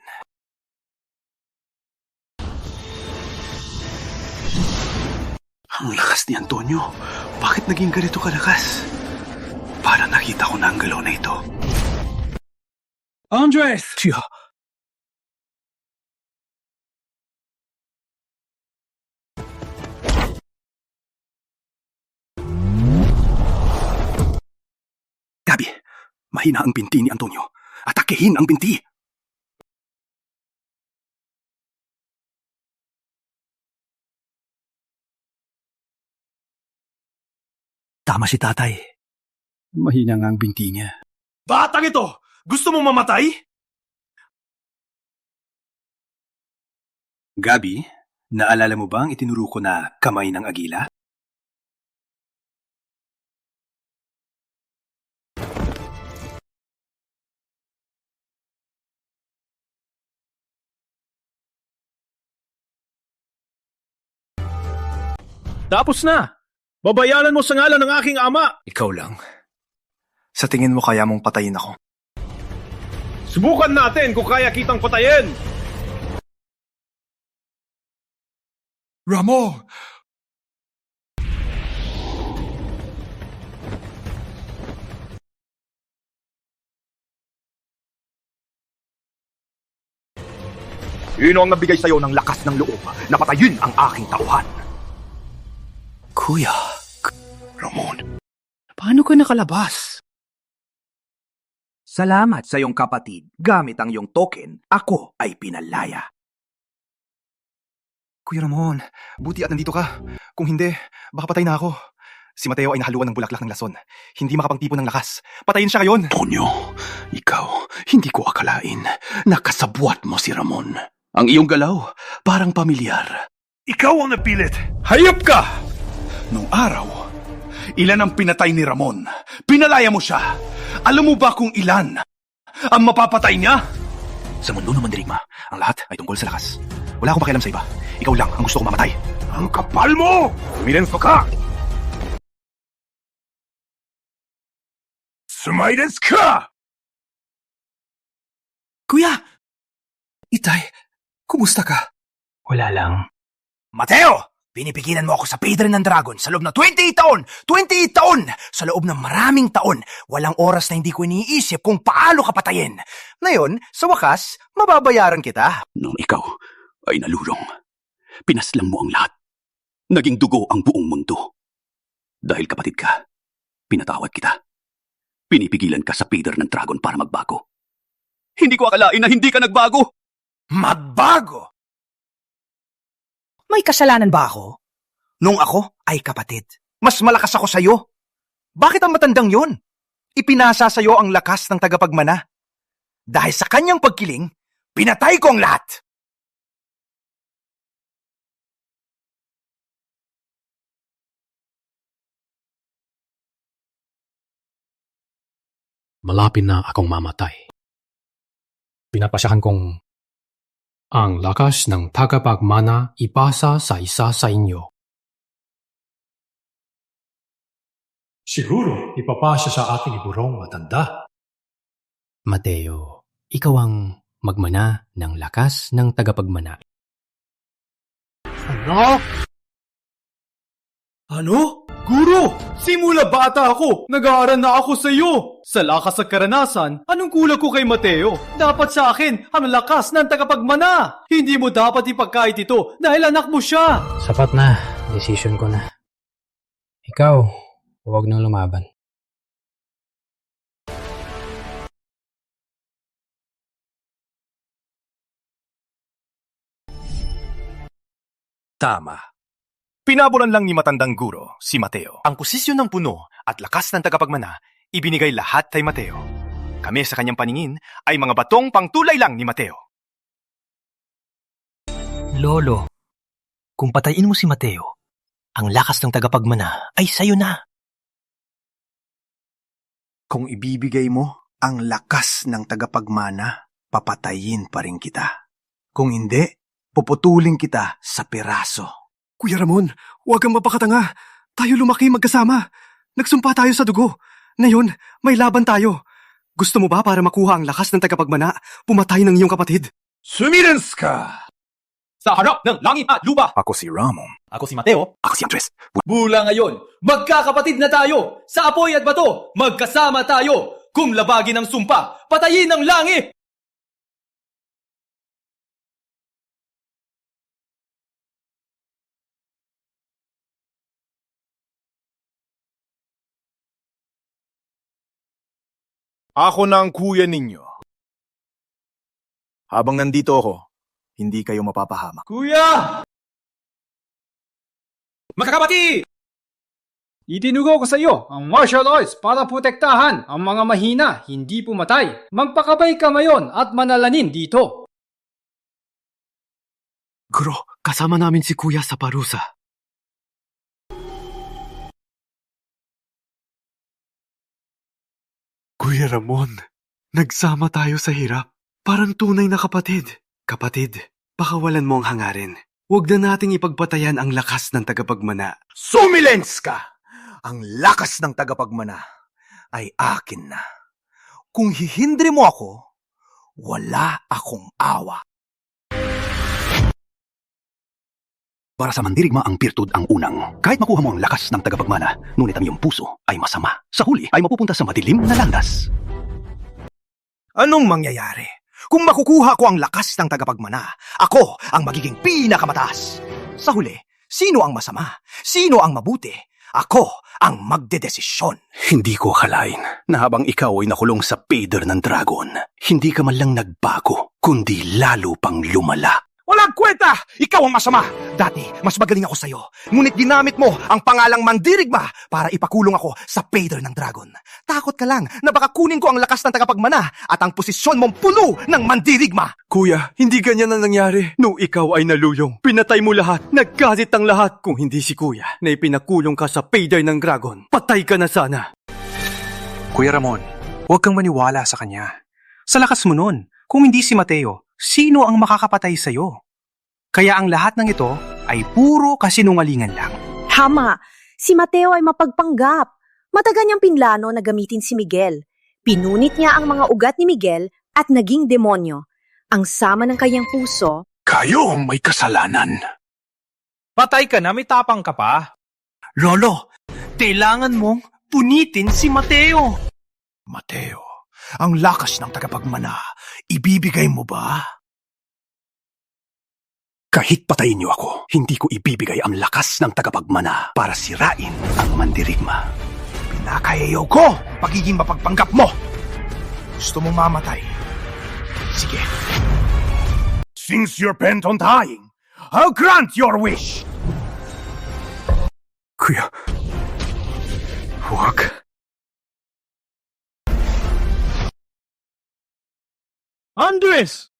Ang lakas ni Antonio. Bakit naging ganito kalakas? Para nakita ko na ang galaw na ito. Andres! Tia! Gabi, mahina ang binti ni Antonio. Atakehin ang binti. Tama si tatay. Mahina nga ang binti niya. Batang ito! Gusto mong mamatay? Gabi, naalala mo ba ang itinuro ko na kamay ng agila? Tapos na! Babayaran mo sa ngalan ng aking ama! Ikaw lang. Sa tingin mo kaya mong patayin ako? Subukan natin kung kaya kitang patayin! Ramo! Sino ang nabigay sa'yo ng lakas ng loob na patayin ang aking tauhan? Kuya, Ramon, paano ka nakalabas? Salamat sa iyong kapatid. Gamit ang iyong token, ako ay pinalaya. Kuya Ramon, buti at nandito ka. Kung hindi, baka patay na ako. Si Mateo ay nahaluan ng bulaklak ng lason. Hindi makapagtipon ng lakas. Patayin siya ngayon! Tonyo, ikaw, hindi ko akalain na kasabwat mo si Ramon. Ang iyong galaw, parang pamilyar. Ikaw ang napilit! Hayop ka! Nung araw, ilan ang pinatay ni Ramon? Pinalaya mo siya! Alam mo ba kung ilan ang mapapatay niya? Sa mundo ng mandirigma, ang lahat ay tungkol sa lakas. Wala akong pakialam sa iba. Ikaw lang ang gusto kong mamatay. Ang kapal mo! Sumilenso ka! Sumaidens ka! Kuya! Itay, kumusta ka? Wala lang. Mateo! Pinipigilan mo ako sa Pedro ng Dragon sa loob ng 28 taon! 28 taon! Sa loob ng maraming taon, walang oras na hindi ko iniisip kung paano ka patayin. Ngayon, sa wakas, mababayaran kita. Nung ikaw ay nalulong, pinaslang mo ang lahat. Naging dugo ang buong mundo. Dahil kapatid ka, pinatawad kita. Pinipigilan ka sa Pedro ng Dragon para magbago. Hindi ko akalain na hindi ka nagbago! Magbago? May kasalanan ba ako? Nung ako ay kapatid, mas malakas ako sa'yo. Bakit ang matandang yon? Ipinasa sa'yo ang lakas ng tagapagmana. Dahil sa kanyang pagkiling, pinatay ko ang lahat. malapit na akong mamatay. Pinapasyahan kong ang lakas ng tagapagmana ipasa sa isa sa inyo. Siguro ipapasya sa ating iburong matanda. Mateo, ikaw ang magmana ng lakas ng tagapagmana. Ano? Ano? Guro! Simula bata ako, nag-aaral na ako sa iyo. Sa lakas at karanasan, anong kulang ko kay Mateo? Dapat sa akin ang lakas ng tagapagmana. Hindi mo dapat ipagkait ito dahil anak mo siya. Sapat na. Desisyon ko na. Ikaw, huwag nang lumaban. Tama. Pinabulan lang ni matandang guro, si Mateo. Ang posisyon ng puno at lakas ng tagapagmana, ibinigay lahat kay Mateo. Kami sa kanyang paningin ay mga batong pangtulay lang ni Mateo. Lolo, kung patayin mo si Mateo, ang lakas ng tagapagmana ay sayo na. Kung ibibigay mo ang lakas ng tagapagmana, papatayin pa rin kita. Kung hindi, puputulin kita sa piraso. Kuya Ramon, huwag kang mapakatanga. Tayo lumaki magkasama. Nagsumpa tayo sa dugo. Ngayon, may laban tayo. Gusto mo ba para makuha ang lakas ng tagapagmana, pumatay ng iyong kapatid? Sumirens ka! Sa harap ng langit at lupa! Ako si Ramon. Ako si Mateo. Ako si Andres. Mula ngayon, magkakapatid na tayo! Sa apoy at bato, magkasama tayo! Kung labagin ang sumpa, patayin ang langit! Ako na ang kuya ninyo. Habang nandito ako, hindi kayo mapapahamak. Kuya! Magkakapatid! Itinugo ko sa iyo ang martial arts para protektahan ang mga mahina, hindi pumatay. Magpakabay ka ngayon at manalanin dito. Guro, kasama namin si Kuya sa parusa. Kuya Ramon, nagsama tayo sa hirap. Parang tunay na kapatid. Kapatid, pakawalan mo ang hangarin. Huwag na nating ipagpatayan ang lakas ng tagapagmana. Sumilens ka! Ang lakas ng tagapagmana ay akin na. Kung hihindri mo ako, wala akong awa. Para sa mandirigma ang pirtud ang unang. Kahit makuha mo ang lakas ng tagapagmana, ngunit ang iyong puso ay masama. Sa huli ay mapupunta sa madilim na landas. Anong mangyayari? Kung makukuha ko ang lakas ng tagapagmana, ako ang magiging pinakamataas. Sa huli, sino ang masama? Sino ang mabuti? Ako ang magdedesisyon. Hindi ko akalain na habang ikaw ay nakulong sa pader ng dragon, hindi ka man lang nagbago, kundi lalo pang lumala. Walang kwenta! Ikaw ang masama! Dati, mas magaling ako sa'yo. Ngunit ginamit mo ang pangalang mandirigma para ipakulong ako sa pader ng dragon. Takot ka lang na baka kunin ko ang lakas ng tagapagmana at ang posisyon mong puno ng mandirigma. Kuya, hindi ganyan ang nangyari. Nung ikaw ay naluyong, pinatay mo lahat, nagkazit ang lahat. Kung hindi si Kuya na ipinakulong ka sa pader ng dragon, patay ka na sana. Kuya Ramon, huwag kang maniwala sa kanya. Sa lakas mo nun, kung hindi si Mateo, sino ang makakapatay sa'yo? Kaya ang lahat ng ito ay puro kasinungalingan lang. Tama, si Mateo ay mapagpanggap. Matagal niyang pinlano na gamitin si Miguel. Pinunit niya ang mga ugat ni Miguel at naging demonyo. Ang sama ng kanyang puso. Kayo ang may kasalanan. Patay ka na, may tapang ka pa. Lolo, kailangan mong punitin si Mateo. Mateo, ang lakas ng tagapagmana, ibibigay mo ba? Kahit patayin niyo ako, hindi ko ibibigay ang lakas ng tagapagmana para sirain ang mandirigma. Pinakayayaw ko pagiging mapagpanggap mo. Gusto mong mamatay? Sige. Since you're bent on dying, I'll grant your wish. Kuya, huwag. Andres!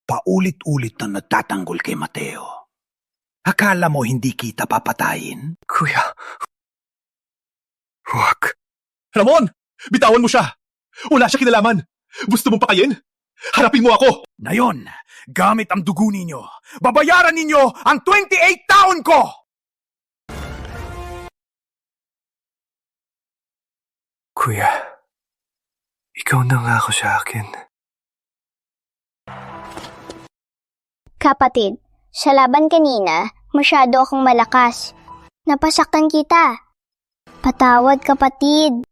Paulit-ulit na nagtatanggol kay Mateo. Akala mo hindi kita papatayin? Kuya, huwag. Ramon! Bitawan mo siya! Wala siya kinalaman! Gusto mong pakayin? Harapin mo ako! Ngayon, gamit ang dugo ninyo, babayaran ninyo ang 28 taon ko! Kuya, ikaw na nga ako sa akin. Kapatid, sa laban kanina, masyado akong malakas. Napasaktan kita. Patawad, kapatid.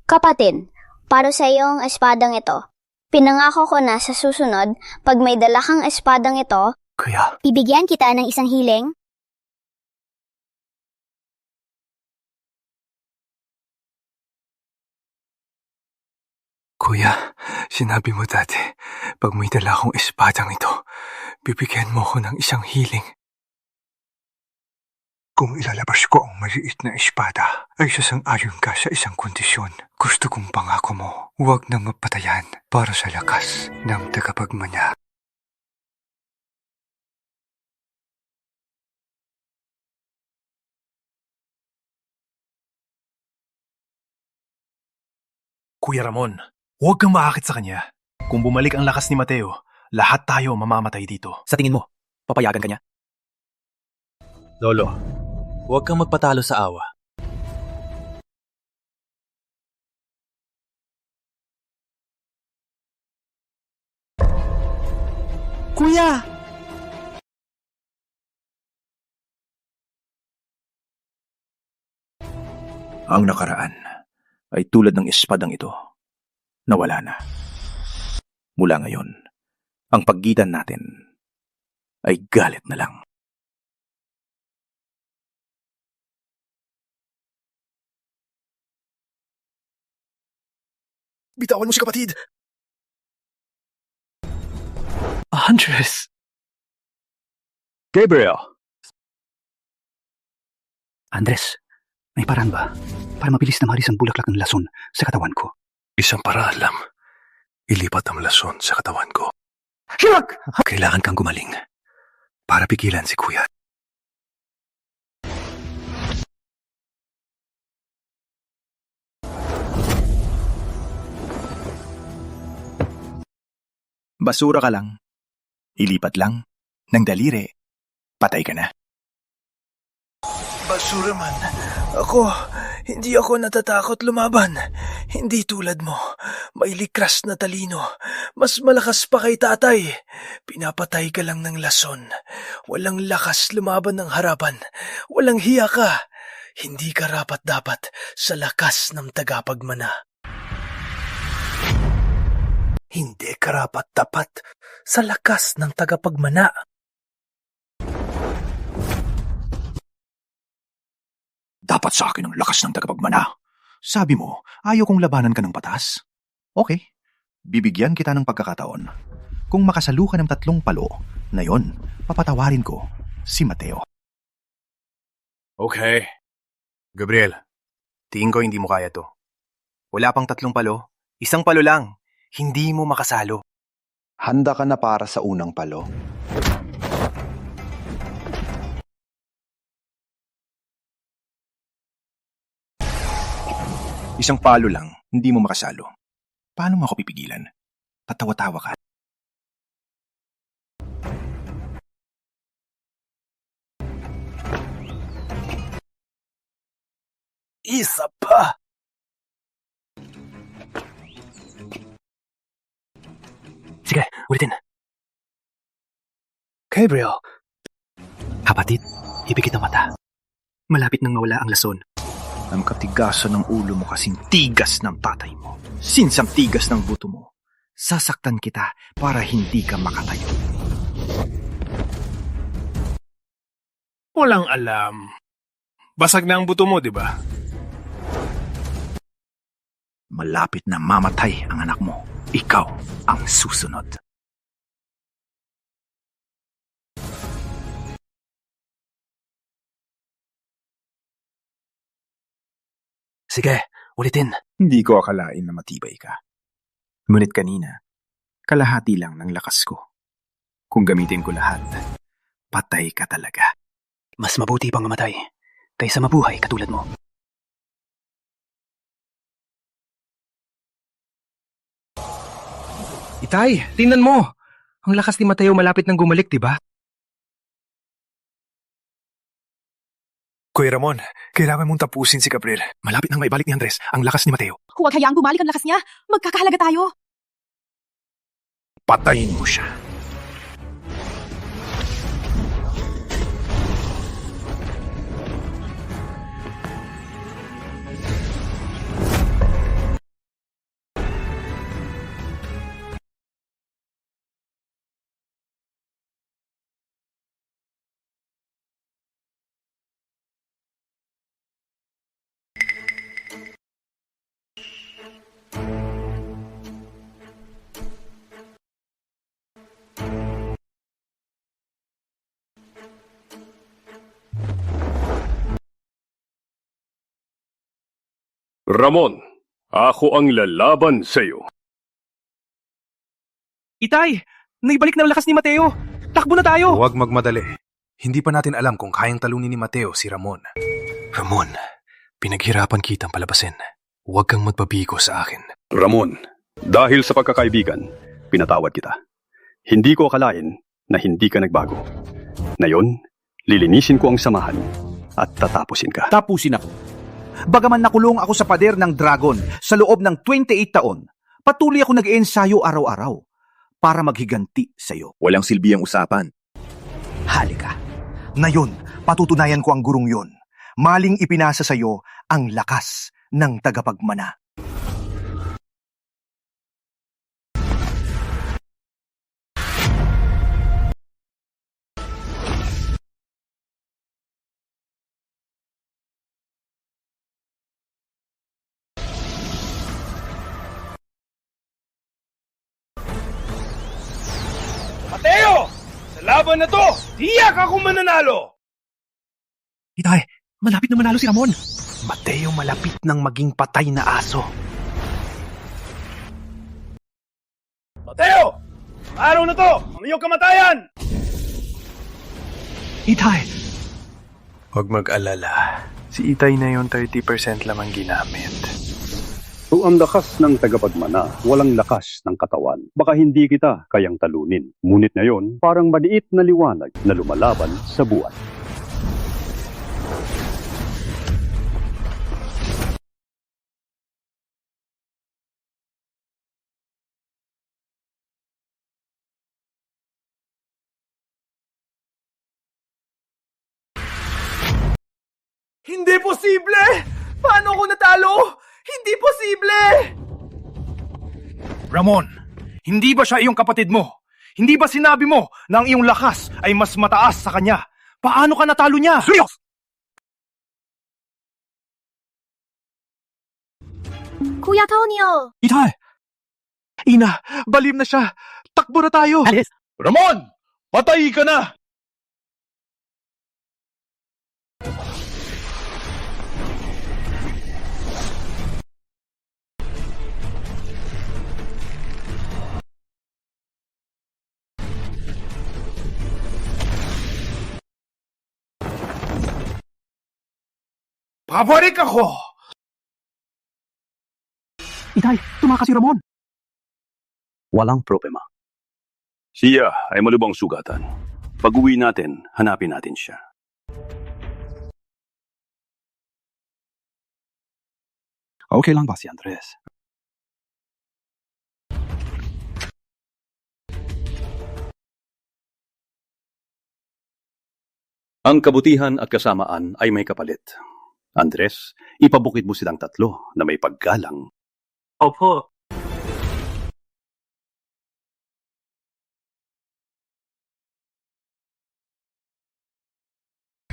Kapatid, para sa iyo ang espadang ito. Pinangako ko na sa susunod, pag may dala kang espadang ito, Kuya, bibigyan kita ng isang hiling. Kuya, sinabi mo dati, pag may dala akong espadang ito, bibigyan mo ko ng isang hiling. Kung ilalabas ko ang maliit na espada, ay sasang-ayon ka sa isang kondisyon. Gusto kong pangako mo, huwag na mapatayan para sa lakas ng tagapagmana. Kuya Ramon, huwag kang maakit sa kanya. Kung bumalik ang lakas ni Mateo, lahat tayo mamamatay dito. Sa tingin mo, papayagan ka niya? Lolo, huwag kang magpatalo sa awa. Kuya! Ang nakaraan ay tulad ng espadang ito. Nawala na. Mula ngayon, ang paggitan natin ay galit na lang. Bitawan mo si kapatid! Andres! Gabriel! Andres, may paraan ba para mabilis na maris ang bulaklak ng lason sa katawan ko? Isang paraan lang. Ilipat ang lason sa katawan ko. Hiwag! Kailangan kang gumaling para pigilan si Kuya. Basura ka lang. Ilipat lang ng daliri. Patay ka na. Basura man. Hindi ako natatakot lumaban. Hindi tulad mo. May likras na talino. Mas malakas pa kay tatay. Pinapatay ka lang ng lason. Walang lakas lumaban ng harapan. Walang hiya ka. Hindi ka rapat-dapat sa lakas ng tagapagmana. Hindi karapat-dapat sa lakas ng tagapagmana. Dapat sa akin ang lakas ng tagapagmana. Sabi mo, ayaw kong labanan ka ng patas? Okay, bibigyan kita ng pagkakataon. Kung makasalo ka ng 3 palo, na yon, papatawarin ko si Mateo. Okay. Gabriel, tingin ko hindi mo kaya to. Wala pang 3 palo. 1 palo lang. Hindi mo makasalo. Handa ka na para sa unang palo? Isang palo lang, hindi mo makasalo. Paano mo ako pipigilan? Tatawa-tawa ka. Isa pa! Sige, ulitin. Gabriel! Kapatid, ipikit ang mata. Malapit nang mawala ang lason. Ang katigasan ng ulo mo kasing tigas ng tatay mo. Sinsang tigas ng buto mo. Sasaktan kita para hindi ka makatayo. Walang alam. Basag na ang buto mo, di ba? Malapit na mamatay ang anak mo. Ikaw ang susunod. Sige, ulitin. Hindi ko akalain na matibay ka. Ngunit kanina, kalahati lang ng lakas ko. Kung gamitin ko lahat, patay ka talaga. Mas mabuti pang mamatay kaysa mabuhay katulad mo. Itay, tingnan mo. Ang lakas ni Mateo malapit nang gumalik, di ba? Kuya Ramon, kailangan mong tapusin si Gabriel. Malapit nang maibalik ni Andres ang lakas ni Mateo. Huwag hayaang bumalik ang lakas niya. Magkakahalaga tayo. Patayin mo siya. Ramon, ako ang lalaban sa'yo. Itay, naibalik na ang lakas ni Mateo. Takbo na tayo. Huwag magmadali. Hindi pa natin alam kung kayang talunin ni Mateo si Ramon. Ramon, pinaghirapan kitang palabasin. Huwag kang magbabigo sa akin. Ramon, dahil sa pagkakaibigan, pinatawad kita. Hindi ko akalain na hindi ka nagbago. Ngayon, lilinisin ko ang samahan at tatapusin ka. Tapusin ako. Bagaman nakulong ako sa pader ng dragon sa loob ng 28 taon, patuloy ako nag-ensayo araw-araw para maghiganti sa'yo. Walang silbi ang usapan. Halika. Ngayon, patutunayan ko ang gurong yon. Maling ipinasa sa'yo ang lakas ng tagapagmana. Mateo! Sa laban na to, tiyak akong mananalo! Itay, malapit na manalo si Ramon. Mateo malapit nang maging patay na aso. Mateo! Araw na to, ang iyong kamatayan! Itay! Huwag mag-alala. Si Itay na yung 30% lamang ginamit. Kung ang lakas ng tagapagmana, walang lakas ng katawan, baka hindi kita kayang talunin. Ngunit ngayon, parang maliit na liwanag na lumalaban sa buwan. Hindi posible! Paano ko natalo? Hindi posible! Ramon, hindi ba siya iyong kapatid mo? Hindi ba sinabi mo na ang iyong lakas ay mas mataas sa kanya? Paano ka natalo niya? Serious! Kuya Tonyo! Itay! Ina, balim na siya. Takbo na tayo. Alis! Ramon! Patay ka na! Pabalik ako! Itay, tumakas si Ramon. Walang problema. Siya ay malubang sugatan. Pag-uwi natin, hanapin natin siya. Okay lang ba si Andres? Ang kabutihan at kasamaan ay may kapalit. Andres, ipabukid mo silang tatlo na may paggalang. Opo.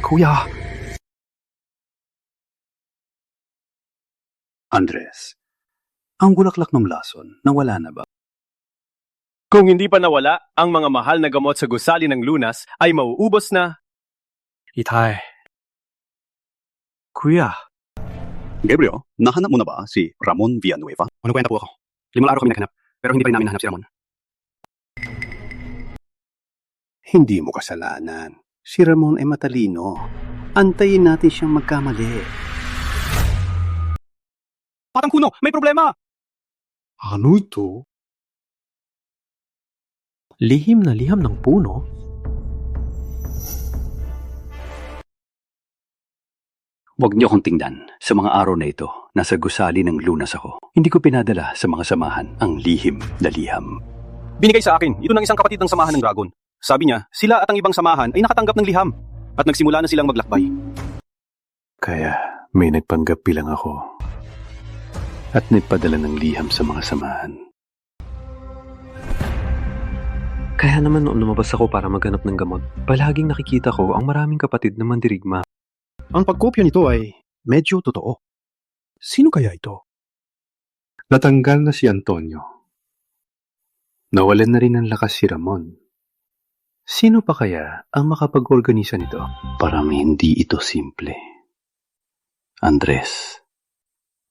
Kuya. Andres, ang bulaklak ng lason, nawala na ba? Kung hindi pa nawala, ang mga mahal na gamot sa gusali ng lunas ay mauubos na. Itay. Kuya. Gabriel, nahanap mo na ba si Ramon Villanueva? Ano kwenta po ako? 5 araw kami naghanap, pero hindi pa rin namin nahanap si Ramon. Hindi mo kasalanan. Si Ramon ay matalino. Antayin natin siyang magkamali. Patang Kuno, may problema! Ano ito? Lihim na liham ng puno? Huwag niyo akong tingnan. Sa mga araw na ito, nasa gusali ng lunas ako. Hindi ko pinadala sa mga samahan ang lihim na liham. Binigay sa akin, ito ng isang kapatid ng samahan ng dragon. Sabi niya, sila at ang ibang samahan ay nakatanggap ng liham at nagsimula na silang maglakbay. Kaya may nagpanggap bilang ako at nagpadala ng liham sa mga samahan. Kaya naman noon lumabas ako para maghanap ng gamot, palaging nakikita ko ang maraming kapatid na mandirigma. Ang pagkopya nito ay medyo totoo. Sino kaya ito? Natanggal na si Antonio. Nawalan na rin ng lakas si Ramon. Sino pa kaya ang makapag-organisa nito? Parang hindi ito simple. Andres,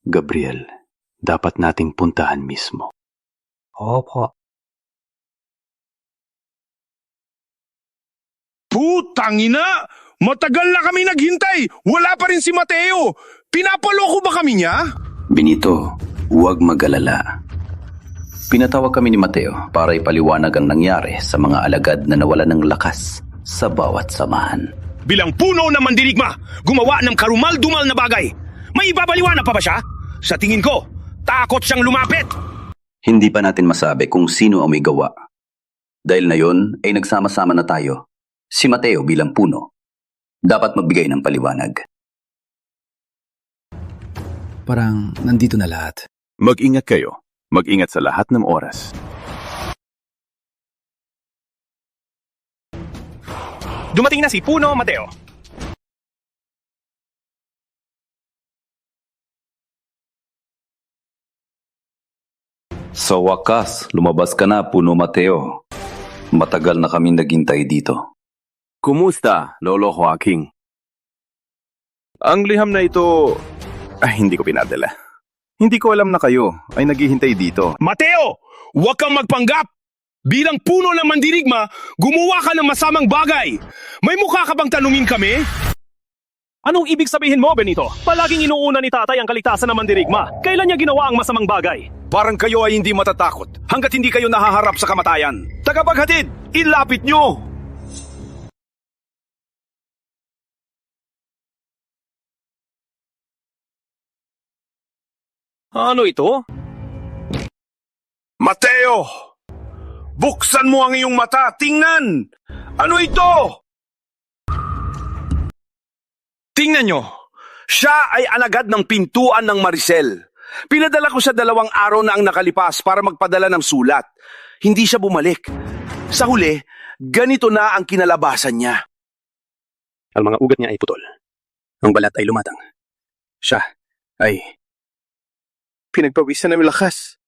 Gabriel, dapat nating puntahan mismo. Opo. Putangina! Matagal na kami naghintay! Wala pa rin si Mateo! Pinapaloko ba kami niya? Benito, huwag mag-alala. Pinatawag kami ni Mateo para ipaliwanag ang nangyari sa mga alagad na nawalan ng lakas sa bawat samahan. Bilang puno ng mandirigma, gumawa ng karumal-dumal na bagay. May ibabaliwanag pa ba siya? Sa tingin ko, takot siyang lumapit. Hindi pa natin masabi kung sino ang may gawa. Dahil na yon ay nagsama-sama na tayo. Si Mateo bilang puno, dapat magbigay ng paliwanag. Parang nandito na lahat. Mag-ingat kayo. Mag-ingat sa lahat ng oras. Dumating na si Puno Mateo. Sa wakas, lumabas ka na, Puno Mateo. Matagal na kami naghintay dito. Kumusta, Lolo Joaquin? Ang liham na ito ay hindi ko pinadala. Hindi ko alam na kayo ay naghihintay dito. Mateo! Huwag kang magpanggap! Bilang puno ng mandirigma, gumawa ka ng masamang bagay. May mukha ka bang tanungin kami? Anong ibig sabihin mo, Benito? Palaging inuuna ni tatay ang kaligtasan ng mandirigma. Kailan niya ginawa ang masamang bagay? Parang kayo ay hindi matatakot hanggat hindi kayo nahaharap sa kamatayan. Tagapaghatid, ilapit nyo! Ano ito? Mateo! Buksan mo ang iyong mata! Tingnan! Ano ito? Tingnan nyo! Siya ay alagad ng pintuan ng Maricel. Pinadala ko siya 2 araw na ang nakalipas para magpadala ng sulat. Hindi siya bumalik. Sa huli, ganito na ang kinalabasan niya. Ang mga ugat niya ay putol. Ang balat ay lumatang. Siya ay pinagpawisan ng lakas.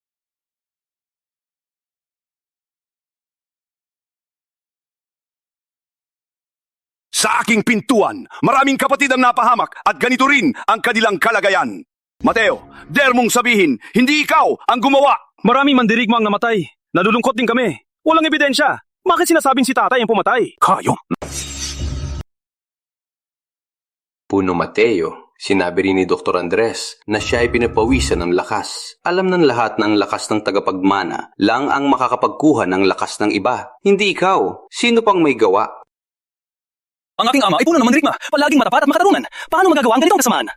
Sa aking pintuan, maraming kapatid ang napahamak at ganito rin ang kanilang kalagayan. Mateo, dare mong sabihin, hindi ikaw ang gumawa. Maraming mandirigma ang namatay. Nalulungkot din kami. Walang ebidensya. Bakit sinasabing si tatay ang pumatay? Kayo. Puno Mateo, sinabi rin ni Dr. Andres na siya ay pinapawisan ng lakas. Alam ng lahat na ang lakas ng tagapagmana lang ang makakapagkuha ng lakas ng iba. Hindi ikaw. Sino pang may gawa? Ang aking ama ay puno ng mandirigma. Palaging matapat at makarungan. Paano magagawa ang ganitong kasamaan?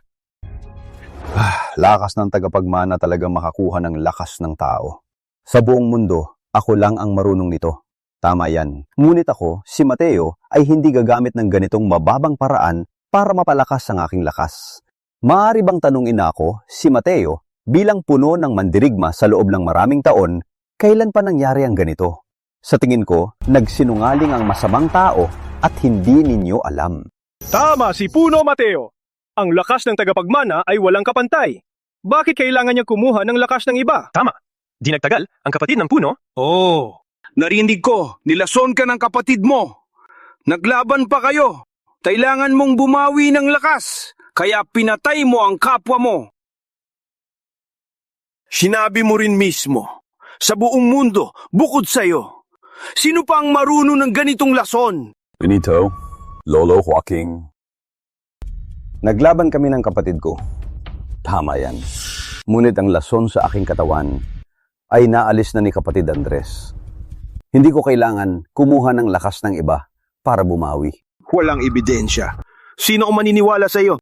Lakas ng tagapagmana talagang makakuha ng lakas ng tao. Sa buong mundo, ako lang ang marunong nito. Tama yan. Ngunit ako, si Mateo, ay hindi gagamit ng ganitong mababang paraan para mapalakas ang aking lakas. Maaari bang tanungin ako, si Mateo, bilang puno ng mandirigma sa loob ng maraming taon, kailan pa nangyari ang ganito? Sa tingin ko, nagsinungaling ang masamang tao at hindi ninyo alam. Tama si Puno Mateo. Ang lakas ng tagapagmana ay walang kapantay. Bakit kailangan niya kumuha ng lakas ng iba? Tama. Di nagtagal, ang kapatid ng Puno. Oh, narinig ko, nilason ka ng kapatid mo. Naglaban pa kayo. Kailangan mong bumawi ng lakas, kaya pinatay mo ang kapwa mo. Sinabi mo rin mismo, sa buong mundo, bukod sa'yo, sino pa ang marunong ng ganitong lason? Benito, Lolo Joaquin. Naglaban kami ng kapatid ko. Tama yan. Ngunit ang lason sa aking katawan ay naalis na ni kapatid Andres. Hindi ko kailangan kumuha ng lakas ng iba para bumawi. Walang ebidensya. Sino ang maniniwala sa iyo?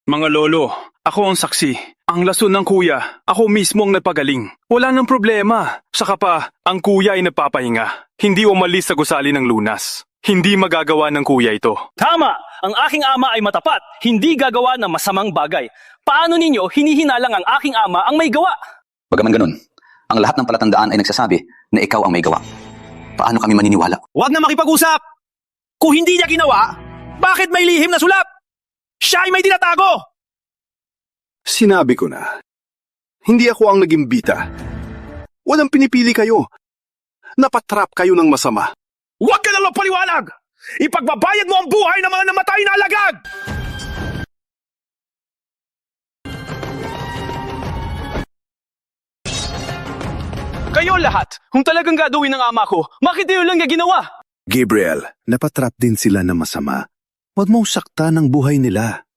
Mga lolo, ako ang saksi. Ang lason ng kuya, ako mismo ang nagpagaling. Wala nang problema. Saka pa, ang kuya ay nagpapahinga. Hindi umalis sa gusali ng lunas. Hindi magagawa ng kuya ito. Tama! Ang aking ama ay matapat. Hindi gagawa ng masamang bagay. Paano ninyo hinihinalang ang aking ama ang may gawa? Bagaman ganun, ang lahat ng palatandaan ay nagsasabi na ikaw ang may gawa. Paano kami maniniwala? Huwag na makipag-usap! Kung hindi niya ginawa, bakit may lihim na sulat? Siya ay may tinatago! Sinabi ko na, hindi ako ang naging bita. Walang pinipili kayo. Napatrap kayo ng masama. Huwag ka lang paliwanag! Ipagbabayad mo ang buhay ng mga namatay na alagad! Kayo lahat, kung talagang gagawin ng ama ko, bakit yun lang niya ginawa? Gabriel, napatrap din sila ng masama. Huwag mong sakta ng buhay nila.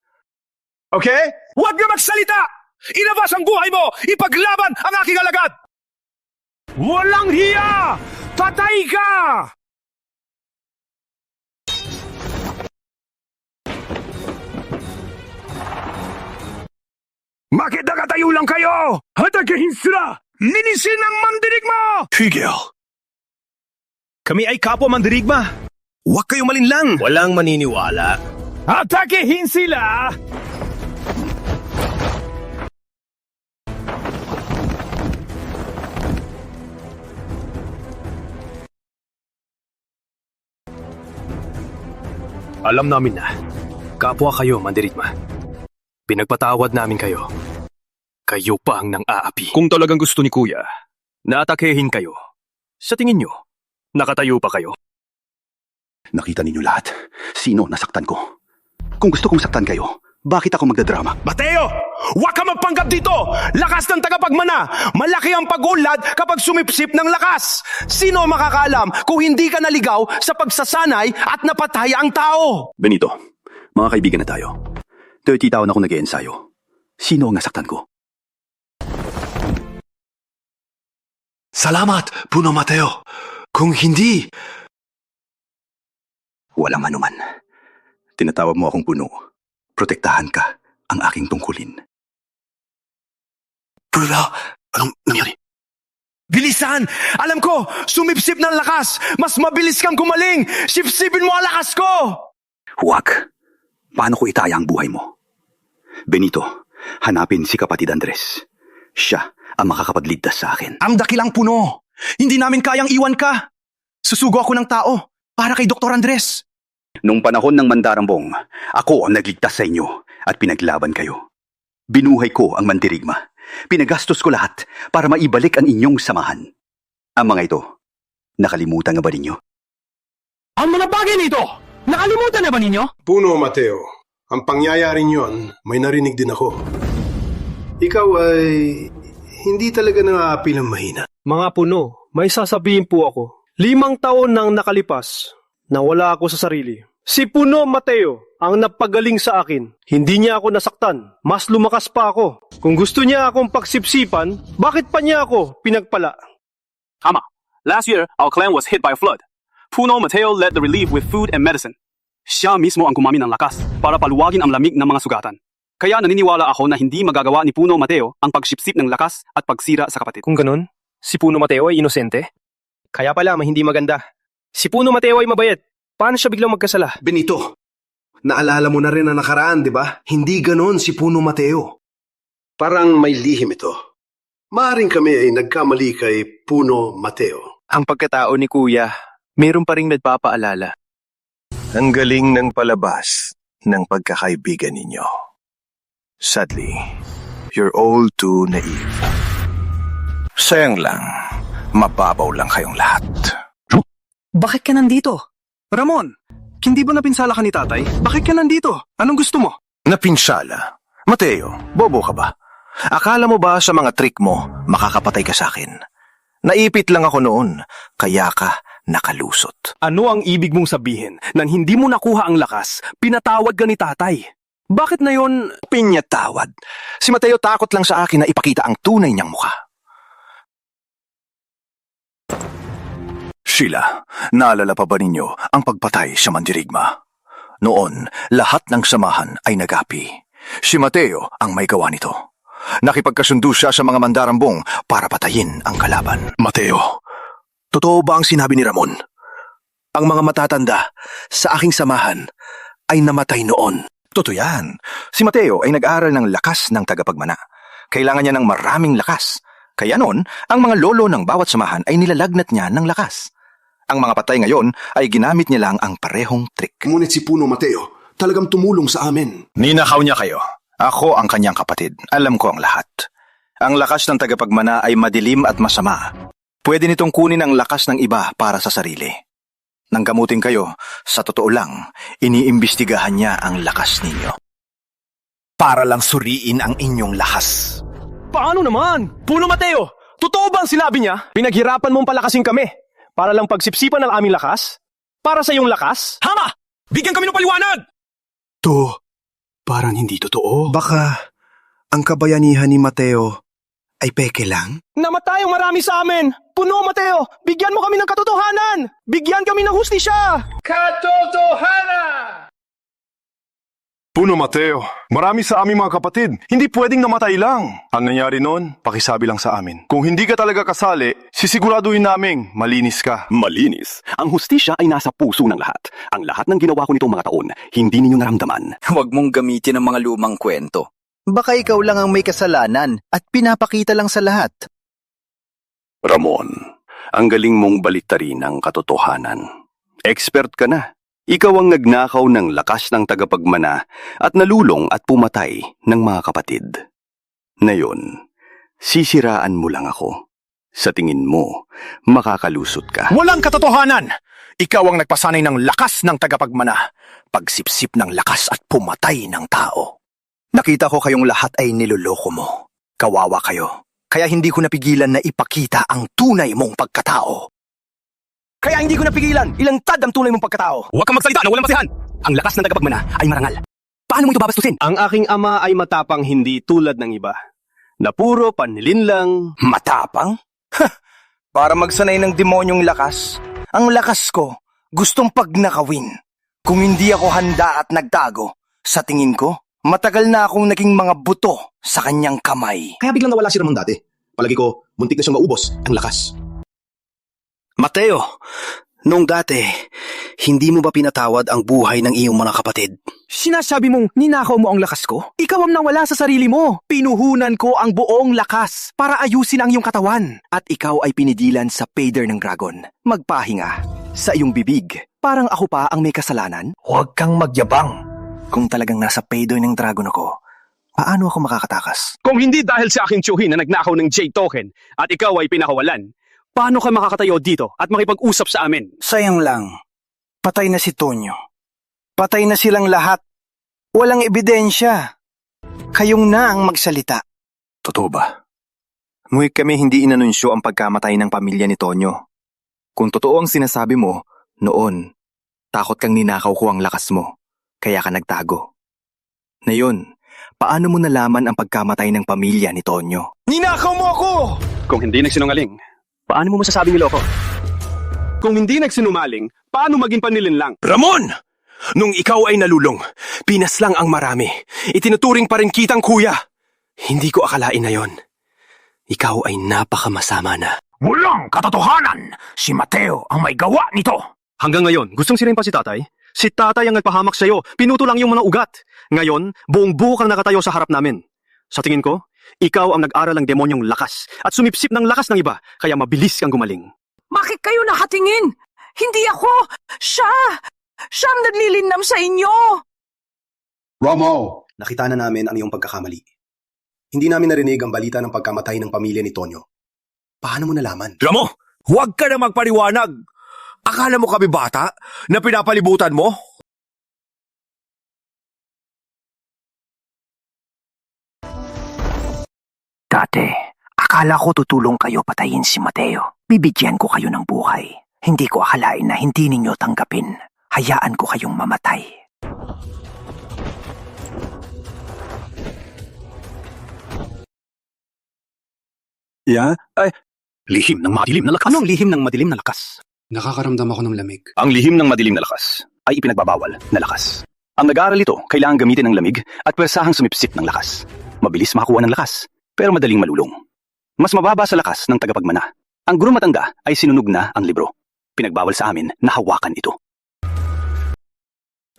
Okay? Huwag na magsalita! Inabas ang buhay mo! Ipaglaban ang aking alagad! Walang hiya! Patay ka! Bakit nakatayo lang kayo? Hatakihin sila! Linisin ang mandirigma! Tigil! Kami ay kapwa mandirigma. Huwag kayo malinlang! Walang maniniwala. Atakihin sila! Alam namin na, kapwa kayo, mandirigma. Pinagpatawad namin kayo. Kayo pa ang nang-aapi. Kung talagang gusto ni Kuya, naatakehin kayo. Sa tingin nyo, nakatayo pa kayo? Nakita ninyo lahat. Sino nasaktan ko? Kung gusto kong saktan kayo, bakit ako magdadrama? Mateo! Huwag ka magpanggap dito! Lakas ng tagapagmana! Malaki ang pag-unlad kapag sumipsip ng lakas! Sino ang makakaalam kung hindi ka naligaw sa pagsasanay at napatay ang tao? Benito, mga kaibigan na tayo. 30 taon ako nag-iensayo. Sino ang nasaktan ko? Salamat, Puno Mateo. Kung hindi... Walang anuman. Tinatawag mo akong puno. Protektahan ka ang aking tungkulin. Puno, anong nangyari? Bilisan! Alam ko, sumipsip ng lakas! Mas mabilis kang gumaling! Sipsipin mo ang lakas ko! Huwag. Paano ko itaya ang buhay mo? Benito, hanapin si kapatid Andres. Siya ang makakapagligtas sa akin. Ang dakilang Puno! Hindi namin kayang iwan ka! Susugo ako ng tao para kay Dr. Andres. Nung panahon ng Mandarambong, ako ang nagligtas sa inyo at pinaglaban kayo. Binuhay ko ang mandirigma. Pinagastos ko lahat para maibalik ang inyong samahan. Ang mga ito, nakalimutan nga ba ninyo? Ang mga bagay nito! Nakalimutan na ba ninyo? Puno, Mateo. Ang pangyayaring yon, may narinig din ako. Ikaw ay hindi talaga nang-aapi ng mahina. Mga puno, may sasabihin po ako. 5 taon nang nakalipas, nawala ako sa sarili. Si Puno Mateo ang napagaling sa akin. Hindi niya ako nasaktan, mas lumakas pa ako. Kung gusto niya akong pagsipsipan, bakit pa niya ako pinagpala? Tama. Last year, our clan was hit by a flood. Puno Mateo led the relief with food and medicine. Siya mismo ang kumain ng lakas para paluwagin ang lamig ng mga sugatan. Kaya naniniwala ako na hindi magagawa ni Puno Mateo ang pagsipsip ng lakas at pagsira sa kapatid. Kung ganun, si Puno Mateo ay inosente? Kaya pala hindi maganda. Si Puno Mateo ay mabayat. Paano siya biglang magkasala? Benito, naalala mo na rin ang nakaraan, di ba? Hindi ganon si Puno Mateo. Parang may lihim ito. Maaring kami ay nagkamali kay Puno Mateo. Ang pagkatao ni Kuya, mayroon pa ring nagpapaalala. Ang galing ng palabas ng pagkakaibigan ninyo. Sadly, you're all too naive. Sayang lang, mababaw lang kayong lahat. Bakit ka nandito? Ramon, hindi ba napinsala ka ni tatay? Bakit ka nandito? Anong gusto mo? Napinsala? Mateo, bobo ka ba? Akala mo ba sa mga trick mo, makakapatay ka sa akin? Naipit lang ako noon, kaya ka nakalusot. Ano ang ibig mong sabihin? Nang hindi mo nakuha ang lakas, pinatawad ka ni tatay. Bakit na yon? Pinyatawad. Si Mateo takot lang sa akin na ipakita ang tunay niyang mukha. Sheila, naalala pa ba ninyo ang pagpatay sa mandirigma? Noon, lahat ng samahan ay nagapi. Si Mateo ang may gawa nito. Nakipagkasundo siya sa mga mandarambong para patayin ang kalaban. Mateo, totoo ba ang sinabi ni Ramon? Ang mga matatanda sa aking samahan ay namatay noon. Totoo yan. Si Mateo ay nag-aaral ng lakas ng tagapagmana. Kailangan niya ng maraming lakas. Kaya noon, ang mga lolo ng bawat samahan ay nilalagnat niya ng lakas. Ang mga patay ngayon ay ginamit niya lang ang parehong trick. Ngunit si Puno Mateo talagang tumulong sa amin. Ninakaw niya kayo. Ako ang kanyang kapatid. Alam ko ang lahat. Ang lakas ng tagapagmana ay madilim at masama. Pwede nitong kunin ang lakas ng iba para sa sarili. Nang gamutin kayo, sa totoo lang, iniimbestigahan niya ang lakas ninyo. Para lang suriin ang inyong lakas. Paano naman? Puno Mateo, totoo ba ang sinabi niya? Pinaghirapan mong palakasin kami para lang pagsipsipan ng aming lakas? Para sa iyong lakas? Hama! Bigyan kami ng paliwanag! To, parang hindi totoo. Baka ang kabayanihan ni Mateo ay peke lang? Namatay ang marami sa amin! Puno Mateo, bigyan mo kami ng katotohanan! Bigyan kami ng hustisya! Katotohanan! Puno Mateo, marami sa aming mga kapatid, hindi pwedeng namatay lang. Ang nangyari noon, pakisabi lang sa amin. Kung hindi ka talaga kasali, sisiguraduhin naming malinis ka. Malinis. Ang hustisya ay nasa puso ng lahat. Ang lahat ng ginawa ko nitong mga taon, hindi ninyo naramdaman. Huwag mong gamitin ang mga lumang kwento. Baka ikaw lang ang may kasalanan at pinapakita lang sa lahat. Ramon, ang galing mong baliktarin ang katotohanan. Expert ka na. Ikaw ang nagnakaw ng lakas ng tagapagmana at nalulong at pumatay ng mga kapatid. Ngayon, sisiraan mo lang ako. Sa tingin mo, makakalusot ka. Walang katotohanan! Ikaw ang nagpasanay ng lakas ng tagapagmana, pagsipsip ng lakas at pumatay ng tao. Nakita ko kayong lahat ay niloloko mo. Kawawa kayo. Kaya hindi ko napigilan na ipakita ang tunay mong pagkatao. Kaya hindi ko napigilan ilantad ang tunay mong pagkatao. Huwag kang magsalita na walang basihan! Ang lakas ng tagapagmana ay marangal. Paano mo ito babastusin? Ang aking ama ay matapang hindi tulad ng iba. Na puro panlilin lang. Matapang? Para magsanay ng demonyong lakas, ang lakas ko gustong pagnakawin. Kung hindi ako handa at nagtago, sa tingin ko, matagal na akong naging mga buto sa kanyang kamay. Kaya biglang nawala si Ramon dati. Palagi ko, muntik na siyang maubos ang lakas. Mateo, nung dati, hindi mo ba pinatawad ang buhay ng iyong mga kapatid? Sinasabi mong ninakaw mo ang lakas ko? Ikaw ang nawala sa sarili mo. Pinuhunan ko ang buong lakas para ayusin ang iyong katawan. At ikaw ay pinidilan sa pader ng dragon. Magpahinga sa iyong bibig. Parang ako pa ang may kasalanan? Huwag kang magyabang. Kung talagang nasa pader ng dragon ako, paano ako makakatakas? Kung hindi dahil sa aking tiyuhin na nagnakaw ng J-token at ikaw ay pinakawalan, paano ka makakatayo dito at makipag-usap sa amin? Sayang lang. Patay na si Tonyo. Patay na silang lahat. Walang ebidensya. Kayong na ang magsalita. Totoo ba? Ngunit kami hindi inanunsyo ang pagkamatay ng pamilya ni Tonyo. Kung totoo ang sinasabi mo, noon, takot kang ninakaw ko ang lakas mo, kaya ka nagtago. Ngayon, paano mo nalaman ang pagkamatay ng pamilya ni Tonyo? Ninakaw mo ako! Kung hindi nagsinungaling, paano mo masasabing niloko? Kung hindi nagsinumaling, paano maging panlilinlang? Ramon! Nung ikaw ay nalulong, pinaslang ang marami. Itinuturing pa rin kitang kuya. Hindi ko akalain na yon. Ikaw ay napakamasama na. Walang katotohanan! Si Mateo ang may gawa nito! Hanggang ngayon, gustong sirin pa si tatay? Si tatay ang nagpahamak sa'yo, pinuto lang yung mga ugat. Ngayon, buong buo kang nakatayo sa harap namin. Sa tingin ko, ikaw ang nag-aral ng demonyong lakas at sumipsip ng lakas ng iba, kaya mabilis kang gumaling. Bakit kayo nakatingin? Hindi ako! Siya! Siya ang naglilinam sa inyo! Romo! Nakita na namin ang iyong pagkakamali. Hindi namin narinig ang balita ng pagkamatay ng pamilya ni Tonyo. Paano mo nalaman? Ramo, huwag ka na magpaliwanag. Akala mo kami bata na pinapalibutan mo? Dati, akala ko tutulong kayo patayin si Mateo. Bibigyan ko kayo ng buhay. Hindi ko akalain na hindi ninyo tanggapin. Hayaan ko kayong mamatay. Ay, lihim ng madilim na lakas. Anong lihim ng madilim na lakas? Nakakaramdam ako ng lamig. Ang lihim ng madilim na lakas ay ipinagbabawal na lakas. Ang nag-aaral ito, kailangan gamitin ng lamig at pwersahang sumipsip ng lakas. Mabilis makakuha ng lakas, pero madaling malulong. Mas mababa sa lakas ng tagapagmana. Ang gurong matanda ay sinunog na ang libro. Pinagbawal sa amin na hawakan ito.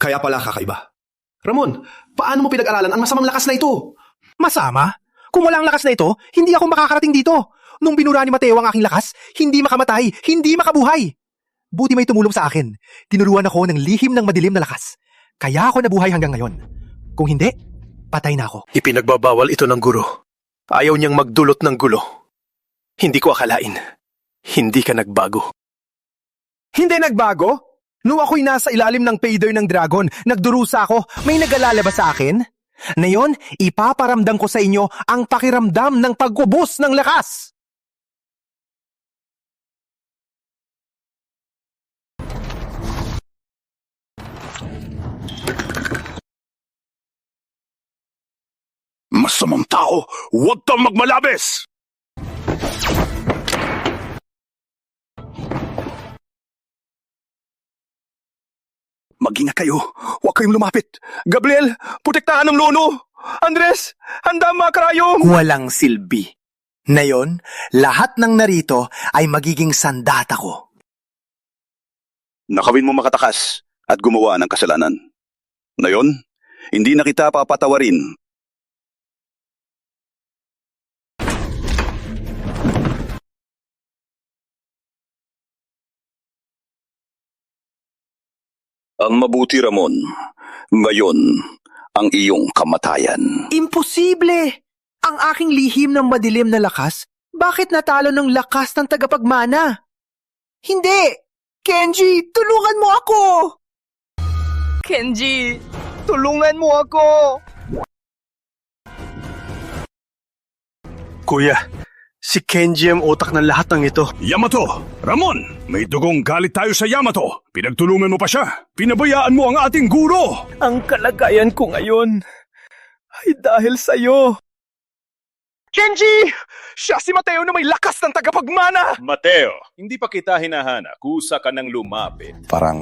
Kaya pala kakaiba. Ramon, paano mo pinag-aralan ang masamang lakas na ito? Masama? Kung wala ang lakas na ito, hindi ako makakarating dito. Nung binura ni Mateo ang aking lakas, hindi makamatay, hindi makabuhay. Buti may tumulong sa akin. Tinuruan ako ng lihim ng madilim na lakas. Kaya ako nabuhay hanggang ngayon. Kung hindi, patay na ako. Ipinagbabawal ito ng guro. Ayaw niyang magdulot ng gulo. Hindi ko akalain. Hindi ka nagbago. Hindi nagbago? Nung ako'y nasa ilalim ng pader ng dragon, nagdurusa ako, may nag-alala ba sa akin? Ngayon, ipaparamdam ko sa inyo ang pakiramdam ng pagkubos ng lakas. Masamang tao, huwag kang magmalabis! Mag-ingat kayo. Huwag kayong lumapit. Gabriel, protektahan ng lono. Andres, handa mga karayom. Walang silbi. Ngayon, lahat ng narito ay magiging sandata ko. Nakawin mo makatakas at gumawa ng kasalanan. Ngayon, hindi na kita papatawarin. Ang mabuti, Ramon. Ngayon, ang iyong kamatayan. Imposible! Ang aking lihim ng madilim na lakas, bakit natalo ng lakas ng tagapagmana? Hindi! Kenji, tulungan mo ako! Kenji, tulungan mo ako! Kuya, si Kenji ang utak ng lahat ng ito. Yamato! Ramon! May dugong galit tayo sa Yamato. Pinagtulungan mo pa siya. Pinabayaan mo ang ating guro. Ang kalagayan ko ngayon ay dahil sa'yo. Kenji! Siya si Mateo na may lakas ng tagapagmana! Mateo, hindi pa kita hinahanap. Kusa ka nang lumapit. Parang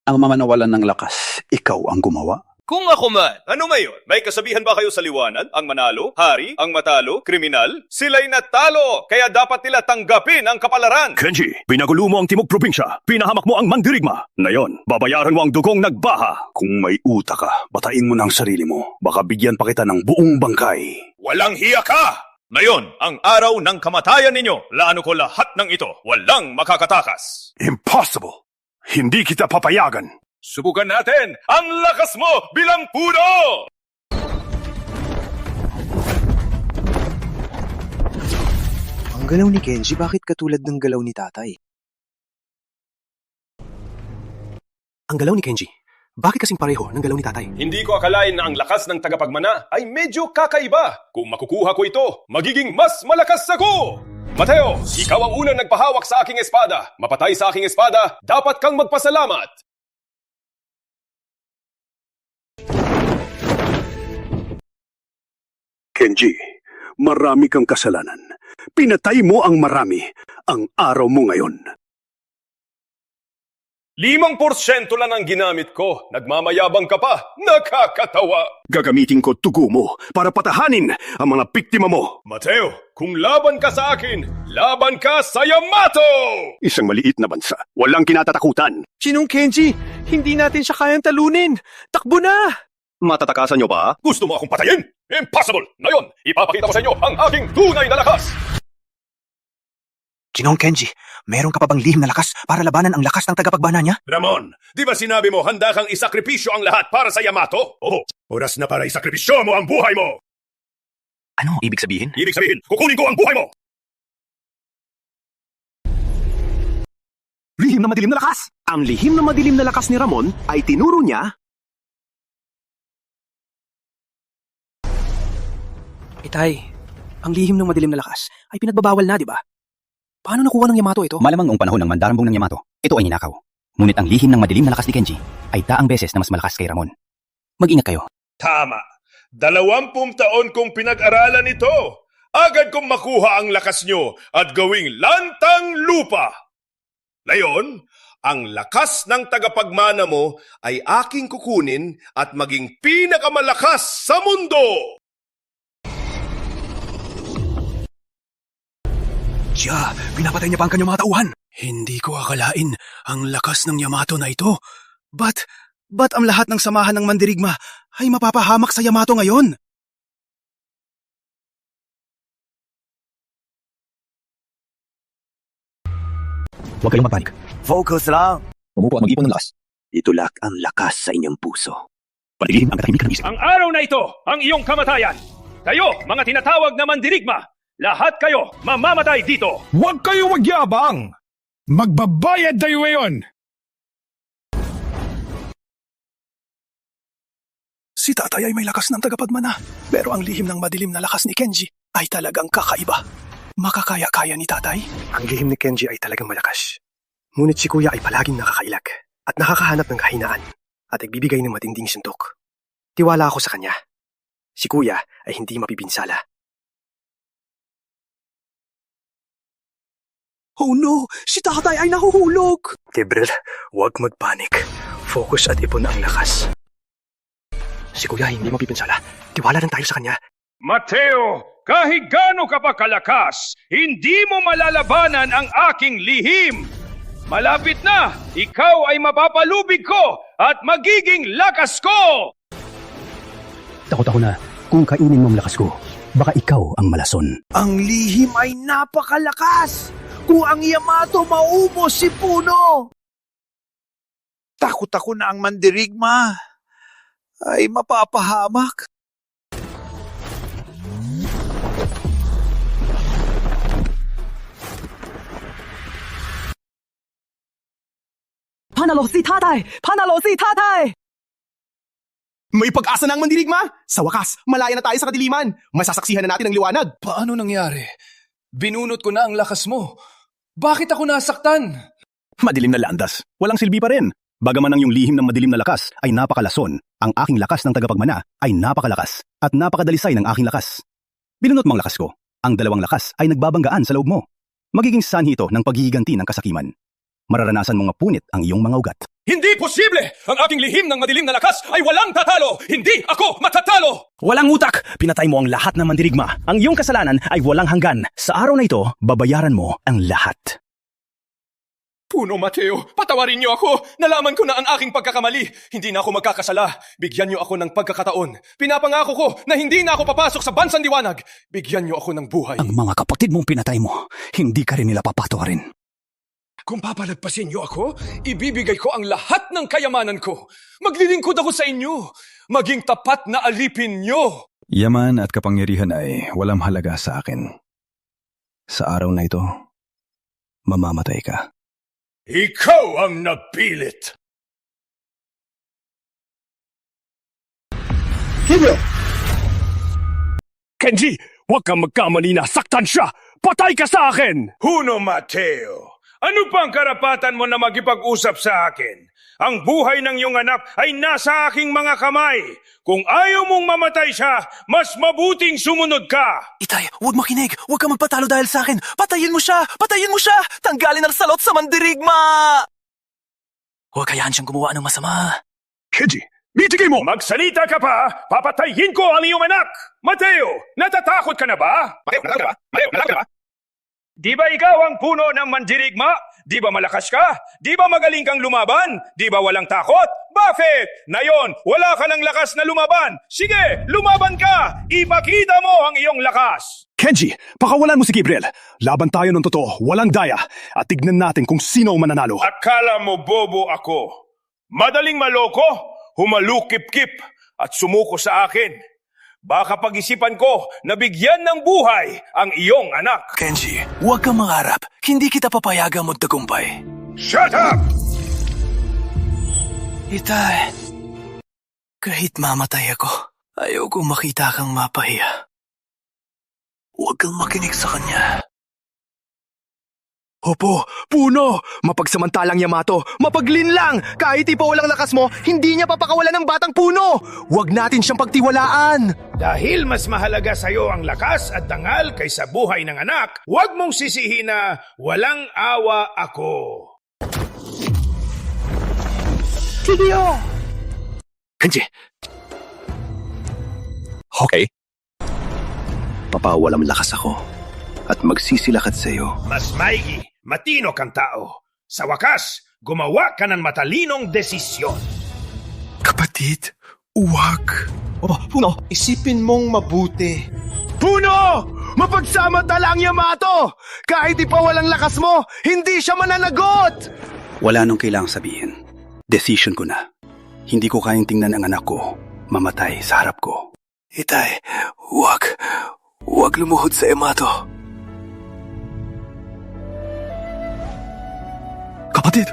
ang mga nawalan ng lakas, ikaw ang gumawa? Kung ako man, ano ngayon? May kasabihan ba kayo sa liwanag? Ang manalo, hari, ang matalo, kriminal? Sila'y natalo, kaya dapat nila tanggapin ang kapalaran. Kenji, pinagulo mo ang Timog Probinsya. Pinahamak mo ang mandirigma. Ngayon, babayaran mo ang dugong nagbaha. Kung may utak ka, batain mo na ang sarili mo. Baka bigyan pa kita ng buong bangkay. Walang hiya ka! Ngayon, ang araw ng kamatayan ninyo. Laano ko lahat ng ito. Walang makakatakas. Impossible! Hindi kita papayagan. Subukan natin ang lakas mo bilang puno! Ang galaw ni Kenji, bakit katulad ng galaw ni tatay? Ang galaw ni Kenji, bakit kasing pareho ng galaw ni tatay? Hindi ko akalain na ang lakas ng tagapagmana ay medyo kakaiba. Kung makukuha ko ito, magiging mas malakas ako! Mateo, ikaw ang unang nagpahawak sa aking espada. Mapatay sa aking espada, dapat kang magpasalamat. Kenji, marami kang kasalanan. Pinatay mo ang marami. Ang araw mo ngayon. 5% lang ang ginamit ko. Nagmamayabang ka pa. Nakakatawa. Gagamitin ko tugo mo para patahanin ang mga biktima mo. Mateo, kung laban ka sa akin, laban ka sa Yamato! Isang maliit na bansa. Walang kinatatakutan. Sinong Kenji? Hindi natin siya kayang talunin. Takbo na! Matatakasan niyo ba? Gusto mo akong patayin? Impossible! Ngayon, ipapakita ko sa inyo ang aking tunay na lakas! Ginong Kenji, meron ka pa bang lihim na lakas para labanan ang lakas ng tagapagbana niya? Ramon, di ba sinabi mo handa kang isakripisyo ang lahat para sa Yamato? Oo, oras na para isakripisyo mo ang buhay mo! Ano ibig sabihin? Ibig sabihin, kukunin ko ang buhay mo! Lihim na madilim na lakas! Ang lihim na madilim na lakas ni Ramon ay tinuro niya... Itay, ang lihim ng madilim na lakas ay pinagbabawal na, di ba? Paano nakuha ng Yamato ito? Malamang noong panahon ng mandarambong ng Yamato, ito ay ninakaw. Ngunit ang lihim ng madilim na lakas ni Kenji ay daang beses na mas malakas kay Ramon. Mag-ingat kayo. Tama. 20 taon kong pinag-aralan ito. Agad kong makuha ang lakas nyo at gawing lantang lupa. Ngayon, ang lakas ng tagapagmana mo ay aking kukunin at maging pinakamalakas sa mundo! Siya, pinapatay niya pa ang kanyang mga tauhan. Hindi ko akalain ang lakas ng Yamato na ito. Ba't ang lahat ng samahan ng mandirigma ay mapapahamak sa Yamato ngayon? Huwag kayong magpanik. Focus lang. Umupo at mag-ipon ng lakas. Itulak ang lakas sa inyong puso. Patigilin ang katahimikan ng isip. Ang araw na ito, ang iyong kamatayan. Kayo, mga tinatawag na mandirigma, lahat kayo mamamatay dito. Huwag kayo magyabang! Magbabayad tayo ngayon! Si tatay ay may lakas ng tagapagmana, pero ang lihim ng madilim na lakas ni Kenji ay talagang kakaiba. Makakaya-kaya ni tatay? Ang lihim ni Kenji ay talagang malakas. Ngunit si kuya ay palaging nakakailag at nakakahanap ng kahinaan at nagbibigay ng matinding suntok. Tiwala ako sa kanya. Si kuya ay hindi mapipinsala. Oh no! Si tatay ay nahuhulog! Gabriel, huwag magpanik. Focus at ipon ang lakas. Si kuya hindi mapipinsala. Tiwala lang tayo sa kanya. Mateo, kahit gaano ka pa kalakas, hindi mo malalabanan ang aking lihim. Malapit na, ikaw ay mapapalubig ko at magiging lakas ko! Takot ako na kung kainin mo ang lakas ko, baka ikaw ang malason. Ang lihim ay napakalakas! Kung ang Yamato maubos si Puno! Takot ako na ang mandirigma ay mapapahamak. Panalo si tatay! Panalo si tatay! May pag-asa na ang mandirigma! Sa wakas, malaya na tayo sa kadiliman. Masasaksihan na natin ang liwanag. Paano nangyari? Binunot ko na ang lakas mo. Bakit ako nasaktan? Madilim na landas. Walang silbi pa rin. Bagaman ang iyong lihim ng madilim na lakas ay napakalason, ang aking lakas ng tagapagmana ay napakalakas at napakadalisay ng aking lakas. Binunot mo ang lakas ko. Ang dalawang lakas ay nagbabanggaan sa loob mo. Magiging sanhi ito ng paghihiganti ng kasakiman. Mararanasan mo nga punit ang iyong mga ugat. Hindi posible! Ang aking lihim ng madilim na lakas ay walang tatalo! Hindi ako matatalo! Walang utak! Pinatay mo ang lahat ng mandirigma. Ang iyong kasalanan ay walang hanggan. Sa araw na ito, babayaran mo ang lahat. Puno Mateo, patawarin niyo ako! Nalaman ko na ang aking pagkakamali. Hindi na ako magkakasala. Bigyan niyo ako ng pagkakataon. Pinapangako ko na hindi na ako papasok sa bansang liwanag. Bigyan niyo ako ng buhay. Ang mga kapatid mong pinatay mo, hindi ka rin nila papatawarin. Kung papalagpasin niyo ako, ibibigay ko ang lahat ng kayamanan ko. Maglilingkod ako sa inyo. Maging tapat na alipin niyo. Yaman at kapangyarihan ay walang halaga sa akin. Sa araw na ito, mamamatay ka. Ikaw ang napilit. Kenji, huwag kang magkamali na saktan siya. Patay ka sa akin! Puno Mateo, ano pang karapatan mo na magipag-usap sa akin? Ang buhay ng iyong anak ay nasa aking mga kamay. Kung ayaw mong mamatay siya, mas mabuting sumunod ka. Itay, huwag makinig. Huwag ka magpatalo dahil sa akin. Patayin mo siya! Patayin mo siya! Tanggalin ang salot sa mandirigma! Huwag hayaan siyang gumawa ng masama. Kenji, mitigay mo! Magsalita ka pa, papatayin ko ang iyong anak! Mateo, natatakot ka na ba? Mateo, natatakot ka ba? Di ba ikaw ang puno ng mandirigma? Di ba malakas ka? Di ba magaling kang lumaban? Di ba walang takot? Bakit? Nayon, wala ka ng lakas na lumaban. Sige, lumaban ka! Ipakita mo ang iyong lakas! Kenji, pakawalan mo si Gabriel. Laban tayo ng totoo, walang daya. At tignan natin kung sino ang mananalo. Akala mo bobo ako. Madaling maloko, humalukip-kip at sumuko sa akin. Baka pag-isipan ko na bigyan ng buhay ang iyong anak. Kenji, huwag kang mangarap. Hindi kita papayagang magtagumpay. Shut up! Itay, kahit mamatay ako, ayoko makita kang mapahiya. Huwag kang makinig sa kanya. Opo, Puno! Mapagsamantalang Yamato, mapaglinlang! Kahit ipo walang lakas mo, hindi niya papakawalan ng batang Puno! Huwag natin siyang pagtiwalaan! Dahil mas mahalaga sa iyo ang lakas at dangal kaysa buhay ng anak, huwag mong sisihin na walang awa ako. Sige oh! Kenji! Okay. Papawalang lakas ako at magsisilakat sa iyo. Mas maigi, matino kang tao. Sa wakas, gumawa ka ng matalinong desisyon. Kapatid, uwag. Oh, Puno, isipin mong mabuti. Puno! Mapagsama talang Yamato! Kahit ipawalang lakas mo, hindi siya mananagot! Wala nang kailangang sabihin. Decision ko na. Hindi ko kayang tingnan ang anak ko mamatay sa harap ko. Itay, huwag lumuhod sa Yamato. Kapatid!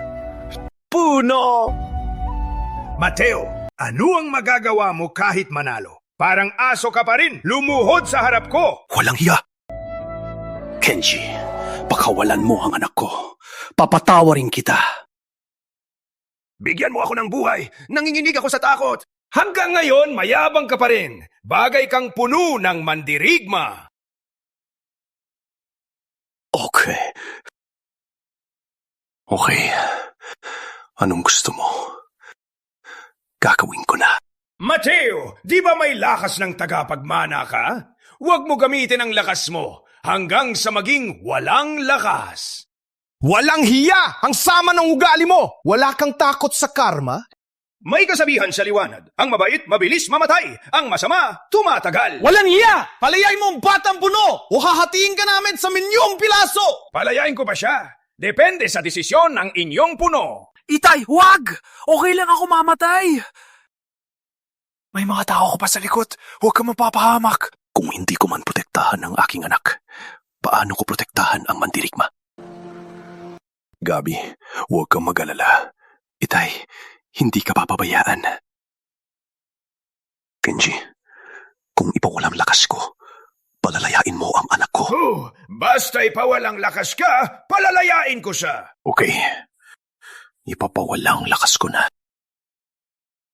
Puno! Mateo, ano ang magagawa mo kahit manalo? Parang aso ka pa rin, lumuhod sa harap ko! Walang hiya! Kenji, pakawalan mo ang anak ko. Papatawarin kita. Bigyan mo ako ng buhay. Nanginginig ako sa takot. Hanggang ngayon, mayabang ka pa rin. Bagay kang puno ng mandirigma. Okay. Anong gusto mo? Gagawin ko na. Mateo, di ba may lakas ng tagapagmana ka? Huwag mo gamitin ang lakas mo hanggang sa maging walang lakas. Walang hiya! Ang sama ng ugali mo! Wala kang takot sa karma? May kasabihan sa liwanag, ang mabait, mabilis mamatay. Ang masama, tumatagal. Walang hiya! Palayain mo ang batang puno o hahatiin ka namin sa milyong pilaso! Palayain ko ba siya? Depende sa desisyon ng inyong puno. Itay, wag! Okay lang ako mamatay! May mga tao ko pa sa likod. Huwag ka mapapahamak. Kung hindi ko man protektahan ang aking anak, paano ko protektahan ang mandirigma? Gabi, huwag kang mag-alala. Itay, hindi ka papabayaan. Kenji, kung ipawalang lakas ko, palalayain mo ang anak ko. Basta ipawalang lakas ka, palalayain ko siya. Okay, ipapawalang lakas ko na.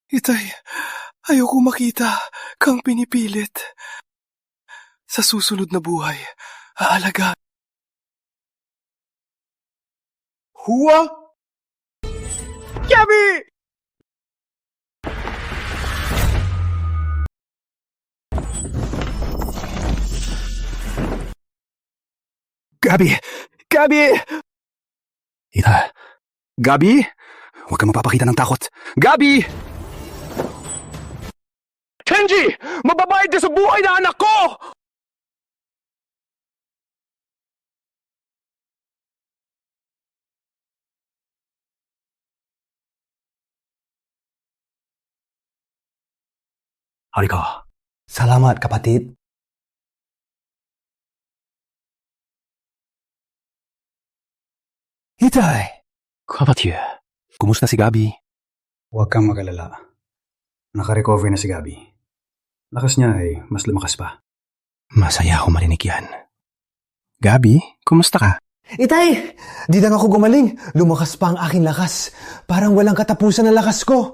Itay, ayoko makita kang pinipilit. Sa susunod na buhay, aalaga. Huwa? Gabi! Gabi! Ita, Gabi? Huwag kang mapapakita ng takot. Gabi! Kenji! Mababayad ka sa buhay na anak ko! Harika. Salamat, kapatid. Itay! Kapatid. Kumusta si Gabi? Huwag kang mag-alala. Naka-recover na si Gabi. Lakas niya ay mas lumakas pa. Masaya ako marinig yan. Gabi, kumusta ka? Itay! Di lang ako gumaling. Lumakas pa ang aking lakas. Parang walang katapusan na lakas ko.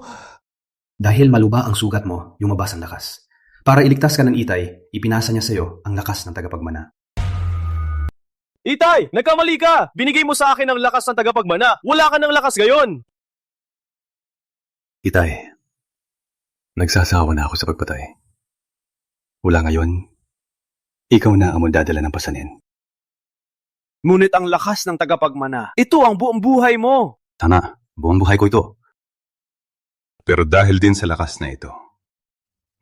Dahil maluba ang sugat mo, lumabas ang lakas. Para iligtas ka ng Itay, ipinasa niya sa'yo ang lakas ng tagapagmana. Itay, nagkamali ka! Binigay mo sa akin ang lakas ng tagapagmana. Wala ka ng lakas ngayon! Itay, nagsasawa na ako sa pagpatay. Wala ngayon, ikaw na ang magdadala ng pasanin. Ngunit ang lakas ng tagapagmana, ito ang buong buhay mo! Sana, buong buhay ko ito. Pero dahil din sa lakas na ito,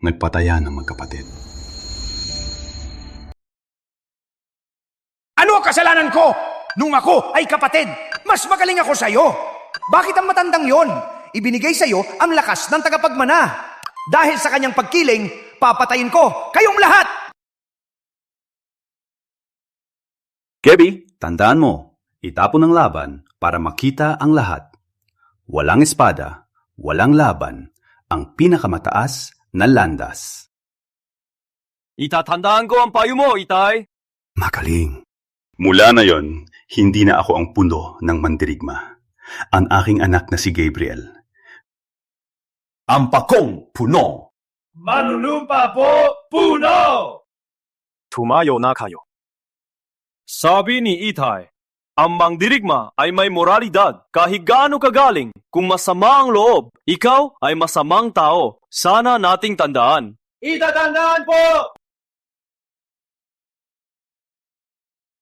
nagpataya ng magkapatid. Ano ang kasalanan ko? Nung ako ay kapatid, mas magaling ako sa'yo. Bakit ang matandang yon? Ibinigay sa'yo ang lakas ng tagapagmana. Dahil sa kanyang pagkiling, papatayin ko kayong lahat! Gabi, tandaan mo, itapon ang laban para makita ang lahat. Walang espada, walang laban, ang pinakamataas na landas. Itatandaan ko ang payo mo, Itay! Makaling. Mula na yon, hindi na ako ang puno ng mandirigma. Ang aking anak na si Gabriel. Ang pakong puno! Manunumpa po, puno! Tumayo na kayo. Sabi ni Itay, Ang mandirigma ay may moralidad kahit gaano kagaling. Kung masama ang loob, ikaw ay masamang tao. Sana nating tandaan. Itatandaan po!